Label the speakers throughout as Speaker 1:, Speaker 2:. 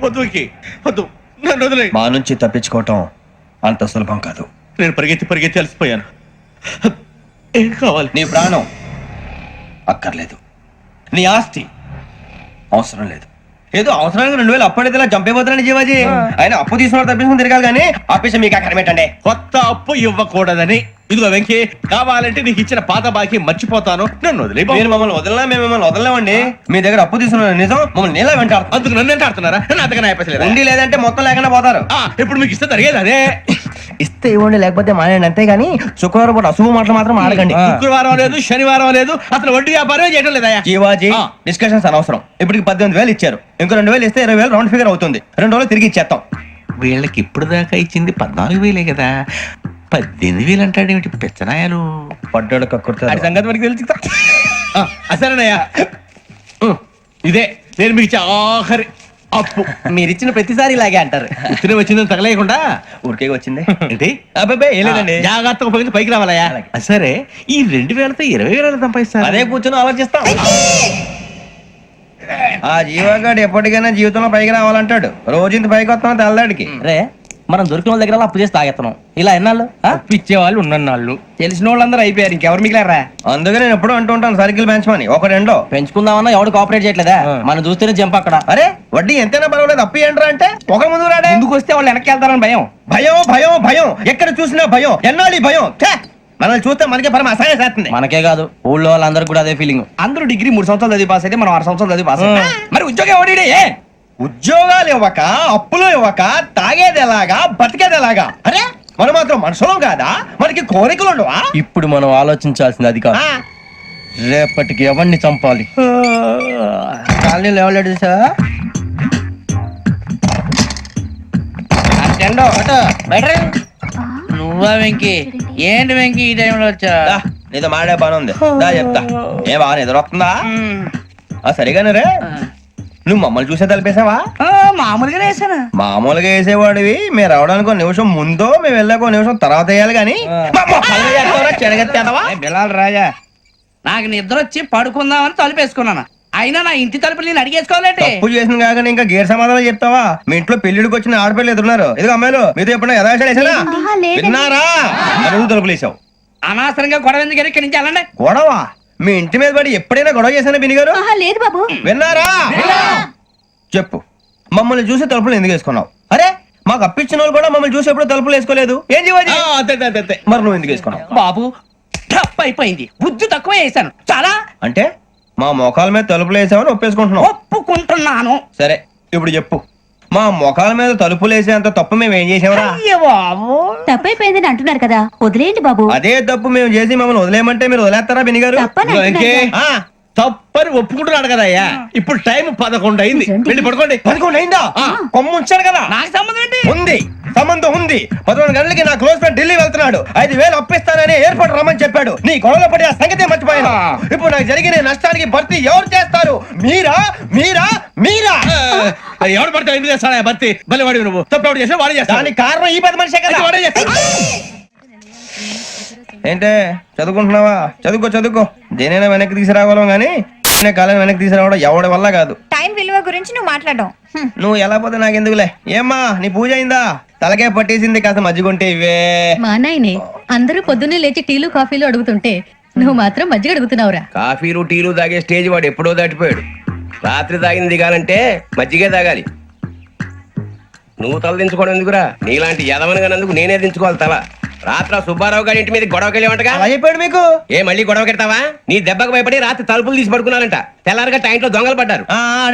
Speaker 1: వద్దు వెంకీ, వద్దు, నన్ను వదిలే.
Speaker 2: మా నుంచి తప్పించుకోవటం అంత సులభం కాదు.
Speaker 1: నేను పరిగెత్తి అలసిపోయాను. ఏం కావాలి?
Speaker 2: నీ ప్రాణం అక్కర్లేదు, నీ ఆస్తి అవసరం లేదు. ఏదో అవసరానికి 2000 అప్పుడైతే ఇలా చంపేపోతున్నాను జీవాజీ. ఆయన అప్పు తీసుకున్న తప్పించుకుని తిరగాలి కానీ ఆపేసి మీకు అక్కడ పెట్టండి.
Speaker 1: కొత్త అప్పు ఇవ్వకూడదని. ఇదిగో వెంకీ, కావాలంటే నీకు ఇచ్చిన పాత బాకీ మర్చిపోతాను, నన్ను వదిలే.
Speaker 2: మీరు మమ్మల్ని వదలనా? మేము మిమ్మల్ని వదలలేమండి. మీ దగ్గర అప్పు తీసుకున్న నిజం మమ్మల్ని నీలా వెంటాడు.
Speaker 1: అందుకు నన్ను ఎంత ఆడుతున్నారా? అంతగా అయిపోలేదు.
Speaker 2: ఉండి లేదంటే మొత్తం లేకుండా పోతారు.
Speaker 1: ఇప్పుడు మీకు ఇస్తే జరిగేది అదే.
Speaker 2: ఇస్తే ఇవ్వండి, లేకపోతే మానేయండి, అంతేగాని శుక్రవారం పూట అశుభ మాటలు మాత్రం ఆడకండి.
Speaker 1: శుక్రవారం లేదు, శనివారం లేదు, అసలు వడ్డీ వ్యాపారమే చేయడం లేదా?
Speaker 2: జీవాజీ, డిస్కషన్స్ అనవసరం. ఇప్పటికి 18,000 ఇచ్చారు, ఇంకో 2,000 ఇస్తే 20,000 రౌండ్ ఫిగర్ అవుతుంది. 2 రోజులు తిరిగి ఇచ్చేస్తాం.
Speaker 1: వీళ్ళకి ఇప్పుడు దాకా ఇచ్చింది 14,000 కదా, 18,000 అంటాడేమిటి పెచ్చనాయాలు?
Speaker 2: పడ్డాడు కక్కుర్తాడు.
Speaker 1: సంగతి మనకి తెలుసు. సరేనయ్యా, ఇదే నేను మీకు ఇచ్చే ఆఖరి అప్పు.
Speaker 2: మీరిచ్చిన ప్రతిసారి ఇలాగే అంటారు.
Speaker 1: తిని వచ్చిందని తగలేయకుండా
Speaker 2: ఊరికే వచ్చింది
Speaker 1: ఏంటి?
Speaker 2: అబ్బాయి ఏం లేదండి.
Speaker 1: జాగ్రత్తగా ఉపయోగించి పైకి రావాలయ్యా. సరే, ఈ 2,000తో 20,000 సంపాదిస్తారు.
Speaker 2: అదే కూర్చొని ఆలోచిస్తాం. ఆ జీవగాడు ఎప్పటికైనా జీవితంలో పైకి రావాలంటాడు. రోజు ఇంత పైకి వస్తాం తెల్లడికి.
Speaker 3: రే, మనం దొరికిన వాళ్ళ దగ్గర అప్పు చేసి తాగెత్తనం. ఇలా ఎన్నాళ్ళు
Speaker 1: ఇచ్చే వాళ్ళు ఉన్నన్నాళ్ళు.
Speaker 3: తెలిసిన వాళ్ళందరూ అయిపోయారు, ఇంకెవరు మిగిలారా?
Speaker 2: అందుకే నేను ఎప్పుడు అంటూ ఉంటాను, సర్కిల్ బెంచ్ మని ఒక రెండో
Speaker 3: పెంచుకుందామన్నా ఎవడు కోఆపరేట్ చేయట్లేదా? మనం చూస్తేనే జంప్ అక్కడ.
Speaker 2: అరే వడ్డీ ఎంతైనా పర్వాలేదు, అప్పు ఏంట్రా అంటే ఒక ముందు రాడే.
Speaker 3: ముందుకు వస్తే వాళ్ళు వెనక్కి వెళ్తారని భయం.
Speaker 2: భయం భయం భయం, ఎక్కడ చూసినా భయం. ఎన్నాళ్ళు ఈ భయం? మనల్ని చూస్తే మనకే పరమ అసహాయం చేస్తుంది.
Speaker 3: మనకే కాదు, ఊళ్ళో వాళ్ళందరూ కూడా అదే ఫీలింగ్. అందరూ డిగ్రీ 3 సంవత్సరాలు చదివి పాస్ అయితే మనం 6 సంవత్సరాలు చదివి పాస్ అయ్యాం. మరి ఉద్యోగం ఎవడి?
Speaker 2: ఉద్యోగాలు ఇవ్వక, అప్పులు ఇవ్వక, తాగేది ఎలాగా, బతికేది ఎలాగా? అరే మనం మాత్రం మనుషులం కాదా? మనకి కోరికలు ఉండవా?
Speaker 3: ఇప్పుడు మనం ఆలోచించాల్సింది అది కాదు, రేపటికి ఎవరిని చంపాలి. కాలనీలో ఎవరు సార్?
Speaker 4: నువ్వా వెంకీ? ఏంటి వెంకీ ఈ టైంలో వచ్చా?
Speaker 2: నీతో మాడే పని ఉంది, దా చెప్తా. ఏ బాగా నిద్రొస్తుందా? సరిగానే రే, నువ్వు మమ్మల్ని చూసే తలిపేసావా?
Speaker 4: మామూలుగా వేసాను.
Speaker 2: మామూలుగా వేసేవాడివి. మేము రావడానికి 1 నిమిషం ముందో, మేము వెళ్ళాక 1 నిమిషం తర్వాత వేయాలి కానీ
Speaker 3: బిలాల్ రాజా,
Speaker 4: నాకు నిద్ర వచ్చి పడుకుందామని తలుపేసుకున్నాను. అయినా నా ఇంటి తలుపులు నేను అడిగేసుకోవాలంటే
Speaker 2: తప్పు చేసిన కాక ఇంకా గేర్ సమాధానం చెప్తావా? మీ ఇంట్లో పెళ్లిడికి వచ్చిన ఆడపిల్లలు ఎదురున్నారు. ఇదిగో అమ్మాయిలు, మీతో ఎప్పుడైనా యథాశాలు వేసానా? విన్నారా? అడుగు తలుపులు వేసావు.
Speaker 4: అనవసరంగా గొడవ ఎందుకు ఇక్కడి నుంచి వెళ్ళండి.
Speaker 2: గొడవ? మీ ఇంటి మీద పడి ఎప్పుడైనా గొడవ చేశానా బిని గారు?
Speaker 5: లేదు బాబు.
Speaker 2: విన్నారా? చెప్పు, మమ్మల్ని చూసి తలుపులు ఎందుకు వేసుకున్నావు? అరే మాకు అప్పించిన వాళ్ళు కూడా మమ్మల్ని చూసి ఎప్పుడు తలుపులు వేసుకోలేదు. ఏం చేయాలి? మరి నువ్వు ఎందుకు వేసుకున్నావు?
Speaker 4: బాబు టప్ అయిపోయింది, బుద్ధి తక్కువ వేసాను చాలా.
Speaker 2: అంటే మా మోకాల మీద తలుపులు వేసామని ఒప్పేసుకుంటున్నావు?
Speaker 4: ఒప్పుకుంటున్నాను.
Speaker 2: సరే ఇప్పుడు చెప్పు, మా మొఖాల మీద తలుపులు వేసేంత తప్పు మేము ఏం చేసామరా?
Speaker 4: బాబు
Speaker 5: తప్పైపోయిందని అంటున్నారు కదా, వదిలేయండి బాబు.
Speaker 2: అదే తప్పు మేము చేసి మమ్మల్ని వదిలేయమంటే మీరు వదిలేస్తారా బిని గారు?
Speaker 1: తప్పని ఒప్పుకుంటున్నాడు కదా అయ్యా. ఇప్పుడు టైం 11 అయింది, వెళ్ళి పడుకోండి.
Speaker 2: 11 అయిందా? కొమ్ము ఉంచాడు కదా.
Speaker 4: నాకు సంబంధం ఏంటి?
Speaker 2: ఉంది, సంబంధం ఉంది. 11 గంటలకి నా క్లోజ్ ఫ్రెండ్ ఢిల్లీ వెళ్తున్నాడు. 5,000 అప్పిస్తానని ఎయిర్పోర్ట్ రమ్మని చెప్పాడు. నీ గొడవలో పడి ఆ సంగతి మర్చిపోయాను. ఇప్పుడు నాకు జరిగిన నష్టానికి భర్తీ ఎవరు చేస్తారు? మీరా మీరా మీరా?
Speaker 1: ఎవడు పడితే ఎందుకు చేస్తాడా భర్తీ? మళ్ళీ వాడి నువ్వు తప్పు ఎవడు చేసా వాడే చేస్తా.
Speaker 2: దానికి కారణం ఈ 10 మనిషే కదా.
Speaker 1: వాడే చేస్తా.
Speaker 2: ఏంటే చదువుకుంటున్నావా? చదువుకో చదువుకో. దేనైనా వెనక్కి తీసుకురావాలం గానీ కాలం వెనక్కి తీసుకురావడం ఎవడి వల్ల కాదు.
Speaker 5: టైం విలువ గురించి నువ్వు మాట్లాడడం.
Speaker 2: నువ్వు ఎలా పోతే నాకెందుకులే. ఏమ్మా నీ పూజ అయిందా? తలకే పట్టేసింది, కాస్త మజ్జిగుంటే ఇవే.
Speaker 6: మా నాయనే అందరూ పొద్దున్నే లేచి టీలు కాఫీలు అడుగుతుంటే నువ్వు మాత్రం మజ్జిగ అడుగుతున్నావురా.
Speaker 7: కాఫీలు టీలు తాగే స్టేజ్ వాడు ఎప్పుడో దాటిపోయాడు. రాత్రి తాగింది దిగాలంటే మజ్జిగే తాగాలి. నువ్వు తల దించుకోవడం ఎందుకురా? నీలాంటి యదవనగానందుకు నేనే దించుకోవాలి తల. రాత్రి సుబ్బారావు గారి ఇంటి మీద గొడవకి వెళ్ళేవంటగా.
Speaker 2: అలా చెప్పాడు మీకు?
Speaker 7: ఏ మళ్ళీ గొడవ కెడతావా? నీ దెబ్బకు భయపడి రాత్రి తలుపులు తీసి పడుకున్నారంట. తెల్లారగా టైంట్లో దొంగలు పడ్డారు.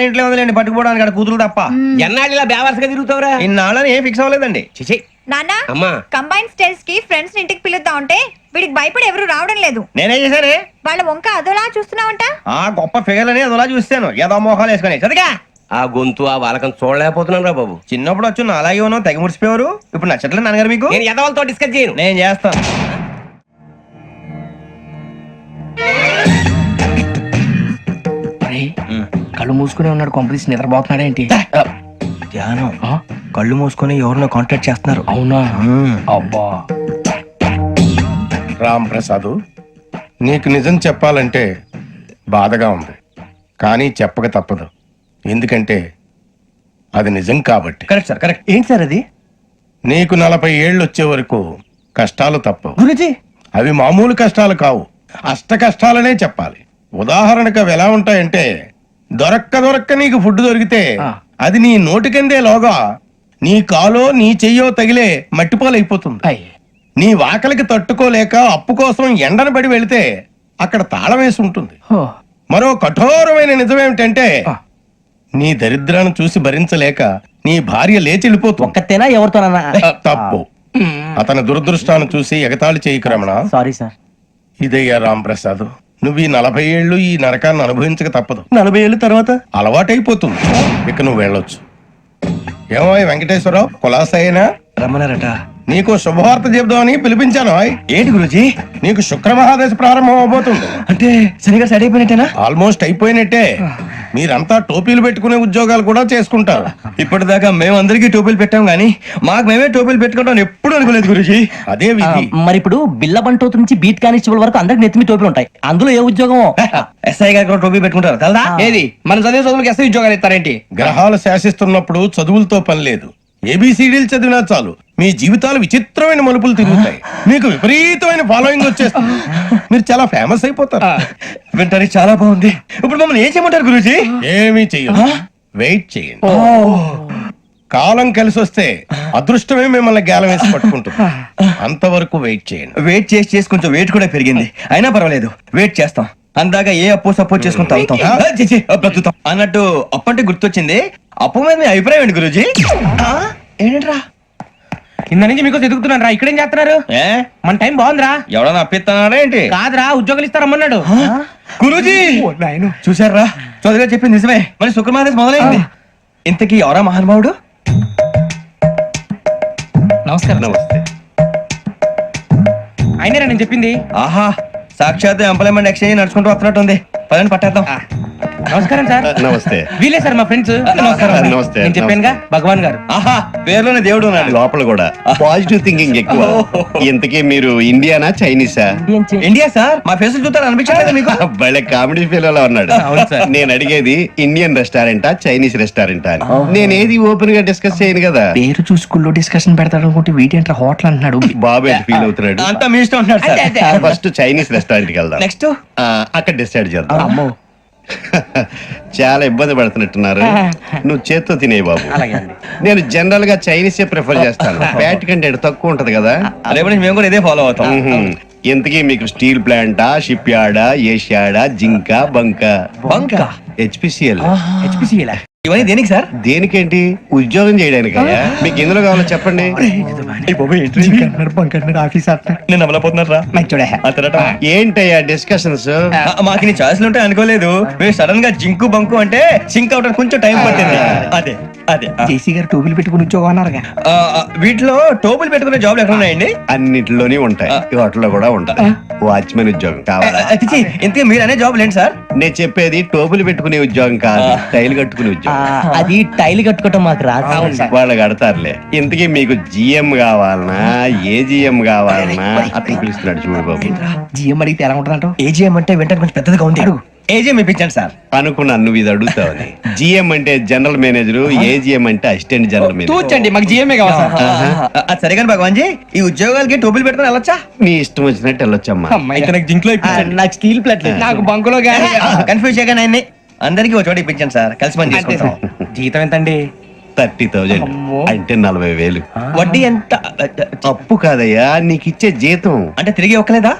Speaker 2: ఇంట్లో ఉందిలేండి, పట్టుకుపోవడానికి అక్కడ కూతురు తప్ప.
Speaker 7: ఎన్నాళ్ళు ఇలా బేవర్స్గా తిరుగుతావురా?
Speaker 2: ఇన్నాళ్ళని ఏం ఫిక్స్ అవ్వలేదండి.
Speaker 7: చిచి
Speaker 5: నాన్న,
Speaker 7: అమ్మా,
Speaker 5: కంబైన్ స్టైల్స్ కి ఫ్రెండ్స్ ఇంటికి పిలుద్దాం అంటే వీడికి భయపడి ఎవరు రావడం లేదు.
Speaker 2: నేనే చేశానే.
Speaker 5: వాళ్ళ వంక అదోలా చూస్తున్నావంట.
Speaker 2: గొప్ప ఫిగర్ అని అదోలా చూస్తాను. ఏదో మోహాలు వేసుకొని చదిగా
Speaker 7: ఆ గొంతు ఆ వాలకం చూడలేకపోతున్నాను రా బాబు.
Speaker 2: చిన్నప్పుడు వచ్చి నా అలాగే ఉన్నావు, తెగ ముడిచిపోయారు. ఇప్పుడు నచ్చట్లేదు నాన్నగారు మీకు?
Speaker 7: నేను యదవలతో డిస్కస్ చేయను.
Speaker 2: నేను చేస్తాను.
Speaker 3: కళ్ళు మూసుకునే ఉన్నాడు, కొంపదీసి నిద్రపోతున్నాడేంటి?
Speaker 2: ధ్యానం. కళ్ళు మూసుకొని ఎవరినో కాంటాక్ట్ చేస్తున్నారు.
Speaker 3: అవునా? అబ్బా
Speaker 8: రామ్ ప్రసాద్, నీకు నిజం చెప్పాలంటే బాధగా ఉంది, కానీ చెప్పక తప్పదు. ఎందుకంటే అది నిజం కాబట్టి.
Speaker 2: Correct sir, correct.
Speaker 3: ఏంటి సార్ అది?
Speaker 8: నీకు 40 ఏళ్ళు వచ్చే వరకు కష్టాలు తప్పవు.
Speaker 3: గురుజీ,
Speaker 8: అవి మామూలు కష్టాలు కావు, అష్ట కష్టాలనే చెప్పాలి. ఉదాహరణకు అవి ఎలా ఉంటాయంటే, దొరక్క నీకు ఫుడ్ దొరికితే అది నీ నోటికందే లోగా నీ కాలో నీ చెయ్యో తగిలే మట్టిపాలైపోతుంది. నీ వాకలికి తట్టుకోలేక అప్పు కోసం ఎండను పడి వెళితే అక్కడ తాళం వేసి ఉంటుంది. మరో కఠోరమైన నిజమేమిటంటే, నీ దరిద్రాన్ని చూసి భరించలేక నీ భార్య లేచి వెళ్ళిపోతుంది.
Speaker 3: ఒక్కతేనా ఎవరితోనన్నా?
Speaker 8: తప్పు. అతని దురదృష్టాన్ని చూసి ఎగతాళి చేయకు రమణ.
Speaker 3: Sorry sir.
Speaker 8: ఇదయ్యా రాంప్రసాద్, నువ్వు ఈ 40 ఏళ్ళు ఈ నరకాన్ని అనుభవించక తప్పదు.
Speaker 3: 40 ఏళ్ళ తర్వాత
Speaker 8: అలవాటైపోతుంది. ఇక నువ్వు వెళ్ళొచ్చు. ఏమో వెంకటేశ్వరరావు, కులాసైనా
Speaker 2: రమ్మన్నారట.
Speaker 8: నీకు శుభవార్త చెబుదామని పిలిపించాను.
Speaker 2: ఏంటి గురుజీ?
Speaker 8: నీకు శుక్ర మహాదశ ప్రారంభం అవబోతుంది.
Speaker 2: అంటే సరిగా సెట్ అయిపోయినట్టేనా?
Speaker 8: ఆల్మోస్ట్ అయిపోయినట్టే. మీరంతా టోపీలు పెట్టుకునే ఉద్యోగాలు కూడా చేసుకుంటారు.
Speaker 2: ఇప్పటిదాకా మేమందరికీ టోపీలు పెట్టాం గానీ మాకు మేమే టోపీలు పెట్టుకుంటాం ఎప్పుడు అనుకోలేదు గురుజీ.
Speaker 8: అదే విధి.
Speaker 3: మరి ఇప్పుడు బిల్ల బంటోతు నుంచి బీట్ కానిస్టేబుల్ వరకు అందరికి నెత్తిమి టోపీలు ఉంటాయి. అందులో ఏ ఉద్యోగం?
Speaker 2: ఎస్ఐ గారు కూడా టోపీ పెట్టుకుంటారు తెలదా?
Speaker 4: ఏది మన చదివే చదువులకు ఎస్ఐ ఉద్యోగాలు ఇస్తారేంటి?
Speaker 8: గ్రహాలు శాసిస్తున్నప్పుడు చదువులతో పని లేదు. ఏబిసిడీలు చదివినా చాలు మీ జీవితాలు విచిత్రమైన మలుపులు తిరుగుతాయి. మీకు విపరీతమైన ఫాలోయింగ్ వచ్చేస్తుంది. మీరు చాలా ఫేమస్ అయిపోతారు.
Speaker 2: వింటానికి చాలా బాగుంది. ఇప్పుడు మమ్మల్ని ఏం చేయమంటారు గురుజీ?
Speaker 8: ఏమీ చెయ్యదు, వెయిట్ చేయండి. కాలం కలిసి వస్తే అదృష్టమే మిమ్మల్ని గేలం వేసి పట్టుకుంటుంది. అంతవరకు వెయిట్ చేయండి.
Speaker 2: వెయిట్ చేసి కొంచెం వెయిట్ కూడా పెరిగింది. అయినా పర్వాలేదు, వెయిట్ చేస్తాం. అందాక ఏ అప్పు సపోర్ట్ చేసుకుని తాగుతాం. బ్రతుకుతాం అన్నట్టు అప్పు అంటే గుర్తొచ్చింది. అప్పు మీద మీ అభిప్రాయం ఏంటి గురుజీ? ఏంటరా
Speaker 4: కింద నుంచి మీకు ఎదుగుతున్నాను రా. ఇక్కడేం చేస్తున్నారు? మన టైం బాగుందిరా.
Speaker 2: ఎవడన్నా అప్పిస్తున్నాడా ఏంటి?
Speaker 4: కాదురా, ఉద్యోగాలు ఇస్తారమ్మన్నాడు.
Speaker 2: గురూజీ చూసారా, చదువుగా చెప్పింది నిజమే. మరి శుక్రమాదేశ్ మొదలైంది. ఇంతకీ ఎవరా మహానుభావుడు?
Speaker 4: నమస్కారం.
Speaker 7: నమస్తే.
Speaker 4: అయినరా నేను చెప్పింది?
Speaker 2: ఆహా, సాక్షాత్ ఎంప్లాయ్మెంట్ ఎక్స్చేంజ్ నడుచుకుంటూ వస్తున్నట్టు ఉంది. పదండి పట్టేద్దాం.
Speaker 4: నమస్కారం సార్.
Speaker 7: నమస్తే.
Speaker 4: వీలే సార్ మా ఫ్రెండ్స్.
Speaker 2: నమస్కారం.
Speaker 7: నమస్తే.
Speaker 4: నేను చెప్పానుగా భగవాన్ గారు.
Speaker 2: ఆహా, పేర్లోనే దేవుడు ఉన్నాడు.
Speaker 7: లోపల కూడా పాజిటివ్ థింకింగ్ ఎక్కువ. ఇంతకీ మీరు ఇండియానా చైనీసా?
Speaker 2: India sir. మా ఫేస్ చూస్తారు అనిపించలేదు మీకు?
Speaker 7: భలే కామెడీ ఫీల్ అలా ఉన్నాడు.
Speaker 2: అవును సార్.
Speaker 7: నేను అడిగేది ఇండియన్ రెస్టారెంటా చైనీస్ రెస్టారెంటా అని. నేను ఏది ఓపెన్ గా డిస్కస్ చేయను కదా.
Speaker 4: పేరు చూసుకుల్లో డిస్కషన్ పెడతాడు అనుకుంటే వీటేంట్రా హోటల్ అంటున్నాడు.
Speaker 7: బాబు ఎట్ ఫీల్ అవుతున్నాడు.
Speaker 2: అంతా మీ ఇష్టం ఉంటున్నాడు సార్.
Speaker 7: ఫస్ట్ చైనీస్ రెస్టారెంట్ కి వెళ్దాం.
Speaker 2: నెక్స్ట్
Speaker 7: అక్కడ డిసైడ్ చేద్దాం. చాలా ఇబ్బంది పడుతున్నట్టున్నారు. నువ్వు చేత్తో తినే బాబు. నేను జనరల్ గా చైనీసే ప్రిఫర్ చేస్తాను. ఫ్యాట్ కంటెంట్ తక్కువ ఉంటది కదా.
Speaker 2: రేపు నుంచి మేము కూడా ఇదే ఫాలో అవుతాం.
Speaker 7: ఇంతకీ మీకు స్టీల్ ప్లాంటా, షిప్ యార్డా, ఏషియాడా, జింక, బంక?
Speaker 2: బంక,
Speaker 7: హెచ్పిసిఎల్.
Speaker 2: ఇవన్నీ దేనికి సార్?
Speaker 7: దేనికేంటి? ఉద్యోగం చేయడానికి. మీకు ఎందులో కావాలో చెప్పండి.
Speaker 2: నేను అమలపోతున్నారా?
Speaker 7: ఏంటయ్యా డిస్కషన్స్?
Speaker 2: మాకు నీ ఛాయిస్లు ఉంటాయి అనుకోలేదు. మీరు సడన్ గా జింకు బంకు అంటే సింక్ అవడానికి కొంచెం టైం పట్టింది. అదే అదే
Speaker 4: జేసీ గారు టోపీలు పెట్టుకుని ఉద్యోగం అన్నారుగా.
Speaker 2: వీటిలో టోపులు పెట్టుకునే జాబ్లు ఎక్కడ ఉన్నాయండి?
Speaker 7: అన్నిటిలోనే ఉంటాయి. వాటిలో కూడా ఉంటాయి. వాచ్మెన్ ఉద్యోగం కావాలా?
Speaker 2: ఇంతకీ మీరు అనే జాబ్ ఏంటి సార్?
Speaker 7: నేను చెప్పేది టోపులు పెట్టుకునే ఉద్యోగం కాదు, టైల్ కట్టుకునే ఉద్యోగం.
Speaker 3: అది టైల్ కట్టుకోవటం మాకు రాదు.
Speaker 7: వాళ్ళు కడతారులే. ఇంతకీ మీకు జిఎం కావాలనా, ఏజిఎం కావాలనా? అట్లా పిలుస్తున్నాడు చూడు బాబు.
Speaker 4: జిఎం అడిగితే ఎలా ఉంటుందంట?
Speaker 2: ఏజీఎం అంటే వెంటనే కొంచెం పెద్దదిగా ఉంది. ఏజీఎం ఇప్పించండి సార్.
Speaker 7: అనుకున్నాను నువ్వు ఇది అడుగుతావని. జిఎం అంటే జనరల్ మేనేజర్, ఏజిఎం అంటే అసిస్టెంట్ జనరల్ మేనేజర్.
Speaker 4: తూచండి, మాకు జిఎంఏ కావాలి సార్.
Speaker 2: అది సరే కానీ భగవాన్ జీ, ఈ ఉద్యోగాలకి టోపులు పెట్టుకుని వెళ్ళొచ్చా?
Speaker 7: నీ ఇష్టం వచ్చినట్టు వెళ్ళొచ్చమ్మా.
Speaker 2: అయితే నాకు జింక్ లో
Speaker 3: నాకు స్టీల్ ప్లేట్
Speaker 4: నాకు బంకులో గానీ
Speaker 2: కన్ఫ్యూజ్ చేయగానే ఆయన్ని అందరికీ ఒక చోట ఇప్పించండి సార్. కలిసి పని చేసుకుంటాం.
Speaker 4: జీతం ఎంతండి?
Speaker 7: 30,000 అంటే 40,000.
Speaker 2: వడ్డీ ఎంత?
Speaker 7: అప్పు కాదయ్యా, నీకు ఇచ్చే జీతం.
Speaker 2: అంటే తిరిగి ఒక్కలేదా?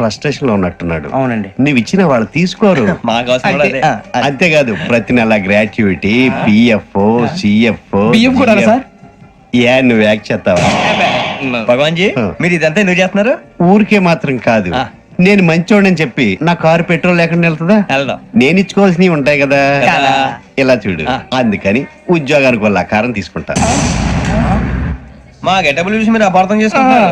Speaker 7: ఫ్రస్ట్రేషన్ లో ఉన్నట్టున్నాడు.
Speaker 4: అవునండి.
Speaker 7: నువ్వు ఇచ్చిన వాళ్ళు తీసుకోరు.
Speaker 2: మాకు అవసరం కూడా అదే.
Speaker 7: అంతేకాదు ప్రతి నెల గ్రాట్యుటీ, పిఎఫ్, సిఎఫ్.
Speaker 4: బియ్యం కూడా సార్?
Speaker 7: ఏ నువ్వు యాక్ చేస్తావా?
Speaker 2: భగవాన్ జీ, మీరు ఇదంతా ఎందుకు చేస్తున్నారు?
Speaker 7: ఊరికే మాత్రం కాదు. నేను మంచోడని చెప్పి నా కారు పెట్రోల్ లేకుండా వెళ్తుందా?
Speaker 2: వెళ్దాం.
Speaker 7: నేను ఇచ్చుకోవాల్సినవి ఉంటాయి కదా.
Speaker 2: కదా.
Speaker 7: ఇలా చూడు, అందుకని ఉద్యోగానికి వాళ్ళ ఆకారం తీసుకుంటా.
Speaker 2: మా గెటబుల్ చూసి మీరు అపార్థం చేసుకుంటున్నారు.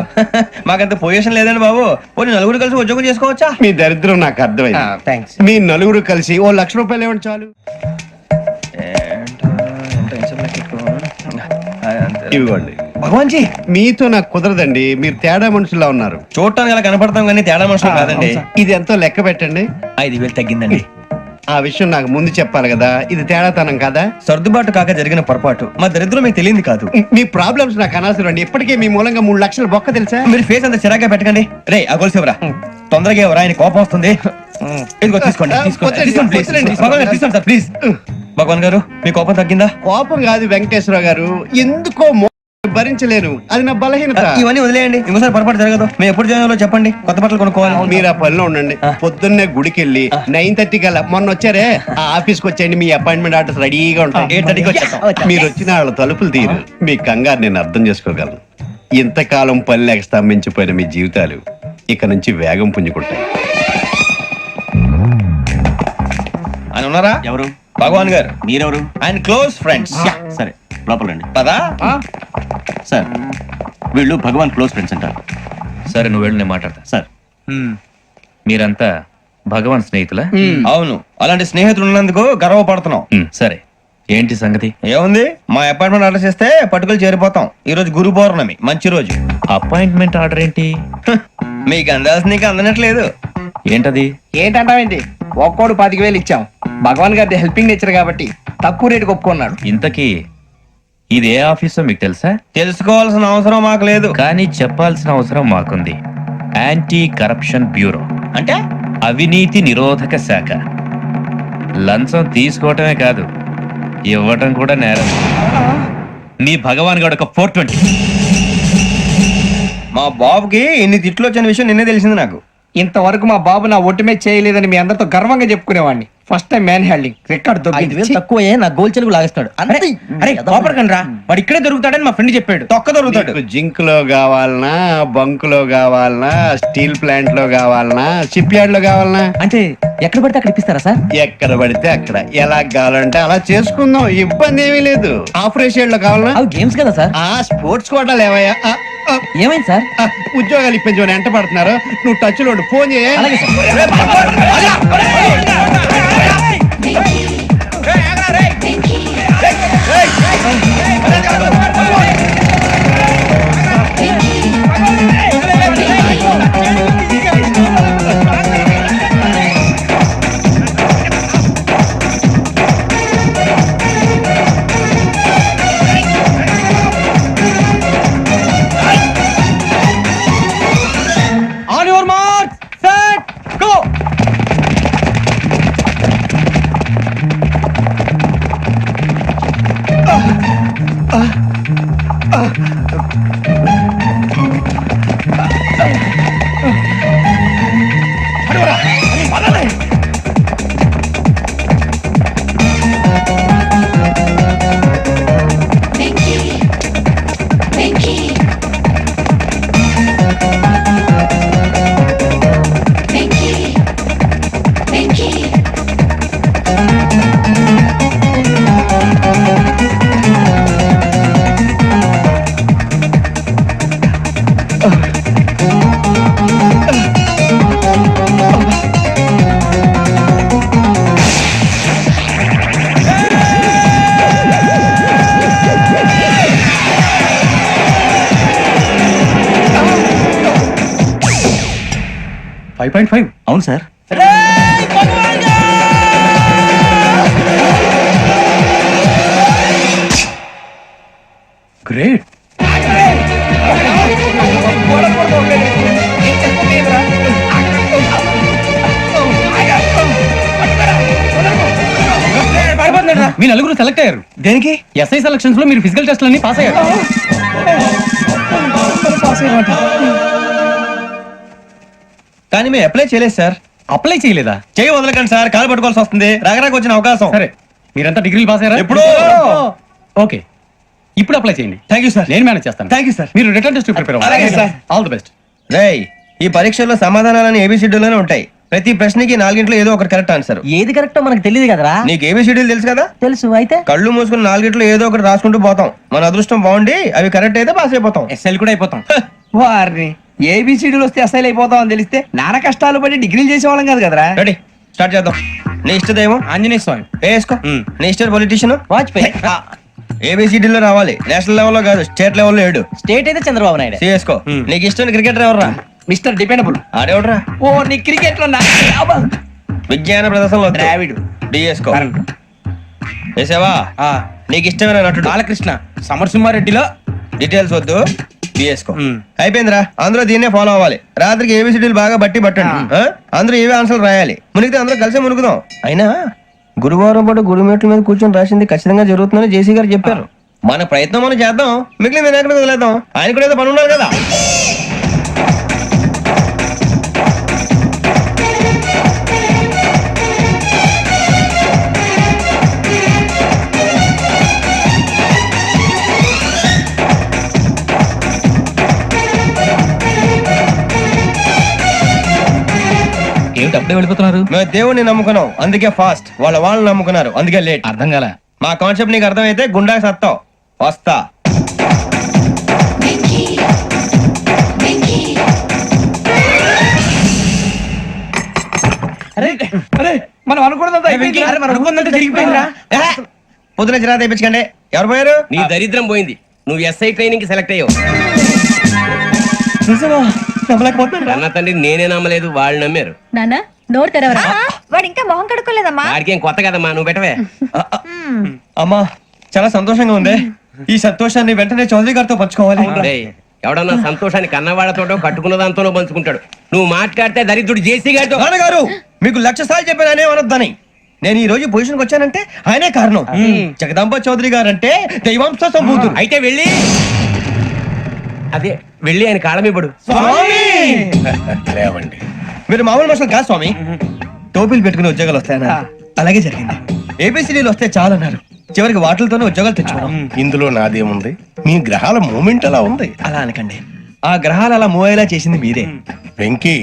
Speaker 2: మాకంత పొజిషన్ లేదండి బాబు. పోనీ నలుగురు కలిసి ఉద్యోగం చేసుకోవచ్చా?
Speaker 7: మీ దరిద్రం నాకు అర్థమైంది.
Speaker 4: థ్యాంక్స్.
Speaker 7: మీ నలుగురు కలిసి ఓ ₹1,00,000 ఇవ్వండి చాలు. ఇవ్వండి.
Speaker 2: భగవాన్ జీ,
Speaker 7: మీతో నాకు కుదరదండి. మీరు తేడా మనుషుల్లా ఉన్నారు.
Speaker 2: చూడటానికి అలా కనపడతాం కానీ తేడా మనుషులు కాదండి.
Speaker 7: ఇది ఎంతో లెక్క పెట్టండి.
Speaker 2: 5,000 తగ్గిందండి.
Speaker 9: ఆ విషయం నాకు ముందు చెప్పాలి కదా, ఇది తేడాతనం కదా.
Speaker 3: సర్దుబాటు కాక జరిగిన పొరపాటు మా దరిద్రం మీకు తెలియంది కాదు.
Speaker 9: మీ ప్రాబ్లమ్స్ నాకు అనవసరం అండి. ఇప్పటికే మీ మూలంగా 3 లక్షల బొక్క తెలుసా.
Speaker 3: మీరు ఫేస్ అంత చిరాగ్గా పెట్టకండి. రే ఆ గొలుసు ఎవరా, తొందరగా ఎవరా, ఆయన కోపం వస్తుంది. ఇదిగో తీసుకోండి, తీసుకోండి please. భగవాన్ గారు తీసుకోండి సార్ ప్లీజ్. భగవాన్ గారు మీ కోపం తగ్గిందా?
Speaker 9: కోపం కాదు వెంకటేశ్వర గారు, ఎందుకో భరించలేను, అది నా బలహీనత.
Speaker 3: ఇవన్నీ వదిలేయండి, ఇంకోసారి పొరపాటు జరగదు. మేము ఎప్పుడు జాయిన్ అవ్వాలో చెప్పండి, కొత్త బట్టలు కొనుక్కోవాలి.
Speaker 9: మీరు ఆ పనిలో ఉండండి. పొద్దున్నే గుడికి వెళ్ళి 9:30 కల్లా, మొన్న వచ్చారే ఆ ఆఫీస్కి వచ్చేయండి. మీ అపాయింట్మెంట్ ఆర్డర్స్ రెడీగా ఉంటాయి.
Speaker 3: 8:30కి వచ్చేస్తాం.
Speaker 9: మీరు వచ్చిన వాళ్ళ తలుపులు తీరు. మీ కంగారు నేను అర్థం చేసుకోగలను. ఇంతకాలం పల్లెకి స్తంభించిపోయిన మీ జీవితాలు ఇక నుంచి వేగం పుంజుకుంటాయి.
Speaker 3: ఆయన ఉన్నారా?
Speaker 10: ఎవరు?
Speaker 3: భగవాన్ గారు.
Speaker 10: మీరెవరు?
Speaker 3: ఆయన క్లోజ్ ఫ్రెండ్స్.
Speaker 10: సరే లోపల రండి.
Speaker 3: పదా
Speaker 10: సార్ వీళ్ళు భగవాన్ క్లోజ్ ఫ్రెండ్స్ అంటారు.
Speaker 1: సరే నువ్వు వెళ్ళి నేను మాట్లాడతా.
Speaker 10: సార్
Speaker 1: మీరంతా భగవాన్ స్నేహితులా?
Speaker 3: అవును, అలాంటి స్నేహితులు ఉన్నందుకు గర్వపడుతున్నాం.
Speaker 1: సరే ఏంటి సంగతి?
Speaker 3: ఏముంది, మా అపాయింట్మెంట్ ఆర్డర్ చేస్తే పట్టుకులు చేరిపోతాం. ఈ రోజు గురు పౌర్ణమి, మంచి రోజు.
Speaker 1: అపాయింట్మెంట్ ఆర్డర్ ఏంటి?
Speaker 3: మీకు అందాల్సిన నీకు అందనట్లేదు.
Speaker 1: ఏంటది?
Speaker 2: ఏంటంటావేంటి, ఒక్కోడు 10,000 ఇచ్చాం. భగవాన్ గారి హెల్పింగ్ నేచర్ కాబట్టి తక్కువ రేటుకి ఒప్పుకున్నాడు.
Speaker 1: ఇంతకీ ఇది ఏ ఆఫీసో మీకు తెలుసా?
Speaker 3: తెలుసుకోవాల్సిన అవసరం మాకు లేదు.
Speaker 1: కానీ చెప్పాల్సిన అవసరం మాకుంది. యాంటీ కరప్షన్ బ్యూరో,
Speaker 3: అంటే
Speaker 1: అవినీతి నిరోధక శాఖ. లంచం తీసుకోవటమే కాదు, ఇవ్వటం కూడా నేరం. మీ భగవాన్ గారు ఒక 420.
Speaker 3: మా బాబుకి ఇన్ని తిట్లు వచ్చిన విషయం నిన్నే తెలిసింది నాకు.
Speaker 2: ఇంతవరకు మా బాబు నా ఒట్టుమే చేయలేదని మీ అందరితో గర్వంగా చెప్పుకునేవాడిని. First time man handing record దొరికింది.
Speaker 3: తక్కువే నా గోల్ చెలుగు లాగేస్తాడు. అరే కోపడకండి రా, వాడు ఇక్కడే దొరుకుతాడని మా ఫ్రెండ్ చెప్పాడు. తొక్క దొరుకుతాడు.
Speaker 9: మీకు జింక్ లో కావాలనా, బంక్ లో కావాలనా, స్టీల్ ప్లాంట్ లో కావాలనా, షిప్ యార్డ్ లో కావాలనా?
Speaker 3: అంటే ఎక్కడ పడితే అక్కడ ఇప్పిస్తారా సార్?
Speaker 9: ఎక్కడ పడితే అక్కడ, ఎలా కావాలంటే అలా చేసుకుందాం, ఇబ్బంది ఏమీ లేదు. ఆపరేషన్ లో కావాలనా?
Speaker 3: అవి గేమ్స్ కదా సార్.
Speaker 9: ఆ స్పోర్ట్స్ కోటాలు ఏవయ్యా?
Speaker 3: ఏమైంది సార్?
Speaker 9: ఉద్యోగాలు ఇప్పించమని ఎంట పడుతున్నారు. నువ్వు టచ్ లో ఫోన్ చేయ.
Speaker 3: On your mark set go.
Speaker 10: అవును సార్.
Speaker 1: గ్రేట్.
Speaker 2: మీ నలుగురు సెలెక్ట్ అయ్యారు.
Speaker 3: దేనికి?
Speaker 2: ఎస్ఐ సెలక్షన్స్ లో మీరు ఫిజికల్ టెస్ట్ అన్ని పాస్ అయ్యారు.
Speaker 3: కానీ మేము అప్లై చేయలేదు సార్.
Speaker 2: అప్లై చేయలేదా?
Speaker 3: చేయి వదలకండి సార్, కాలు పట్టుకోవాల్సి వస్తుంది. రాగరాకు వచ్చిన అవకాశం.
Speaker 2: సరే, మీరంతా డిగ్రీలు పాస్ అయ్యారా?
Speaker 3: ఎప్పుడో.
Speaker 2: ఓకే, ఇప్పుడు అప్లై చేయండి.
Speaker 3: Thank you sir.
Speaker 2: నేను మేనేజ్ చేస్తాను.
Speaker 3: Thank you sir.
Speaker 2: మీరు రిటర్న్ టెస్ట్ ప్రిపేర్
Speaker 3: అలాగే సార్.
Speaker 2: All the best.
Speaker 3: రేయ్, ఈ పరీక్షల్లో సమాధానాలని ఏబిసిడ్యూల్లోనే ఉంటాయి. ప్రతి ప్రశ్నకి 4 ఏదో ఒకటి కరెక్ట్ ఆన్సర్.
Speaker 4: ఏది కరెక్టో మనకు తెలియదు కదరా.
Speaker 3: నీకు ఏబిసిడ్యూల్ తెలుసు కదా?
Speaker 4: తెలుసు. అయితే
Speaker 3: కళ్ళు మూసుకుని 4 ఏదో ఒకటి రాసుకుంటూ పోతాం. మన అదృష్టం బాగుండి అవి కరెక్ట్ అయితే పాస్ అయిపోతాం.
Speaker 2: ఎస్ఎల్ కూడా అయిపోతాం. వారిని ఏబిసిడీలు వస్తే ఎస్ఐలు అయిపోతాం అని తెలిస్తే నాన్న కష్టాలు పడి డిగ్రీలు చేసేవాళ్ళం కాదు కదరా.
Speaker 3: రెడీ, స్టార్ట్ చేద్దాం. నీ ఇష్టదేమో
Speaker 2: ఆంజనేయ స్వామి.
Speaker 3: వేసుకో. నీ ఇష్ట పొలిటీషియన్
Speaker 4: వాజ్పేయి.
Speaker 3: ఏబిసిడీలో రావాలి, నేషనల్ లెవెల్లో కాదు, స్టేట్ లెవెల్లో 7.
Speaker 4: స్టేట్ అయితే చంద్రబాబు నాయుడు.
Speaker 3: సిఎస్కో. నీకు ఇష్టం క్రికెటర్ ఎవర్రా?
Speaker 2: Mister dependable.
Speaker 3: ఆడేవడరా?
Speaker 2: ఓ నీ క్రికెట్ లో
Speaker 3: విజ్ఞాన ప్రదర్శనలో
Speaker 2: ద్రావిడు. డిఎస్కో వేసావా? నీకు ఇష్టమైన నటుడు
Speaker 3: బాలకృష్ణ సమరసింహారెడ్డిలో
Speaker 2: డీటెయిల్స్ వద్దు, డిఎస్కో అయిపోయిందిరా. అందరూ దీన్నే ఫాలో అవ్వాలి. రాత్రికి ఏబిసిడీలు బాగా బట్టి పట్టండి. అందరూ ఏవే ఆన్సర్లు రాయాలి. మునిగితే అందరూ కలిసి మునుగుదాం. అయినా గురువారం పాటు గురుమేట్ల మీద కూర్చొని రాసింది ఖచ్చితంగా జరుగుతుందని జేసీ గారు చెప్పారు. మన ప్రయత్నం మనం చేద్దాం, మిగిలిన వినాయకుడిని వదిలేద్దాం. ఆయన కూడా ఏదో పని ఉండాలి కదా.
Speaker 1: ఏమిటి అప్పుడే వెళ్ళిపోతున్నారు?
Speaker 2: మేము దేవుడిని నమ్ముకున్నాం, అందుకే ఫాస్ట్. వాళ్ళని నమ్ముకున్నారు, అందుకే లేట్.
Speaker 1: అర్థం కాల.
Speaker 2: మా కాన్సెప్ట్ నీకు అర్థమైతే గుండా సత్తావు. వస్తా.
Speaker 3: మనం అనుకున్నదంతా జరిగిపోయిందిరా.
Speaker 2: పొద్దున చిరా తెప్పించకండి. ఎవరు పోయారు?
Speaker 7: నీ దరిద్రం పోయింది. నువ్వు ఎస్ఐ ట్రైనింగ్ కి సెలెక్ట్ అయ్యావు. అన్న తండ్రి నేనే నమ్మలేదు, వాళ్ళు నమ్మారు.
Speaker 6: నాన్న నోరు తెరవరా.
Speaker 5: వాడు ఇంకా మొహం కడుక్కోలేదమ్మా.
Speaker 7: వాడికి ఏం కొత్త కదమ్మా, నువ్వు పెట్టవే.
Speaker 2: అమ్మా చాలా సంతోషంగా ఉంది. ఈ సంతోషాన్ని వెంటనే చౌదరి గారితో పంచుకోవాలి.
Speaker 7: డేయ్, ఎవడన్నా సంతోషాన్ని కన్నవాళ్లతోటో కట్టుకున్న దాంతోనో పంచుకుంటాడు. నువ్వు మాట్లాడితే దరిద్రుడు జేసీ గారితో.
Speaker 2: నాన్నగారు మీకు 1,00,000 సార్లు చెప్పాను అనే అనొద్దని. నేను ఈ రోజు పొజిషన్కి వచ్చానంటే ఆయనే కారణం. జగదాంబ చౌదరి గారు అంటే దైవాంశ సంభూతుడు.
Speaker 7: అయితే వెళ్ళి అదే వెళ్ళి ఆయన కాళమివ్వడు.
Speaker 8: లేవండి.
Speaker 2: మీరు మామూలు మనుషులు కాదు స్వామి. టోపీలు పెట్టుకుని ఉద్యోగాలు వస్తాయన్నారు, అలాగే జరిగింది. ఏబిసిడీలు వస్తే చాలన్నారు, చివరికి వాటిలతోనే ఉద్యోగాలు తెచ్చుకున్నాం.
Speaker 8: ఇందులో నాదేముంది? మీ గ్రహాల మూమెంట్ అలా ఉంది.
Speaker 2: అలా అనకండి, ఆ గ్రహాలు అలా మూవ్ అయ్యేలా చేసింది మీరే.
Speaker 8: వెంకీ,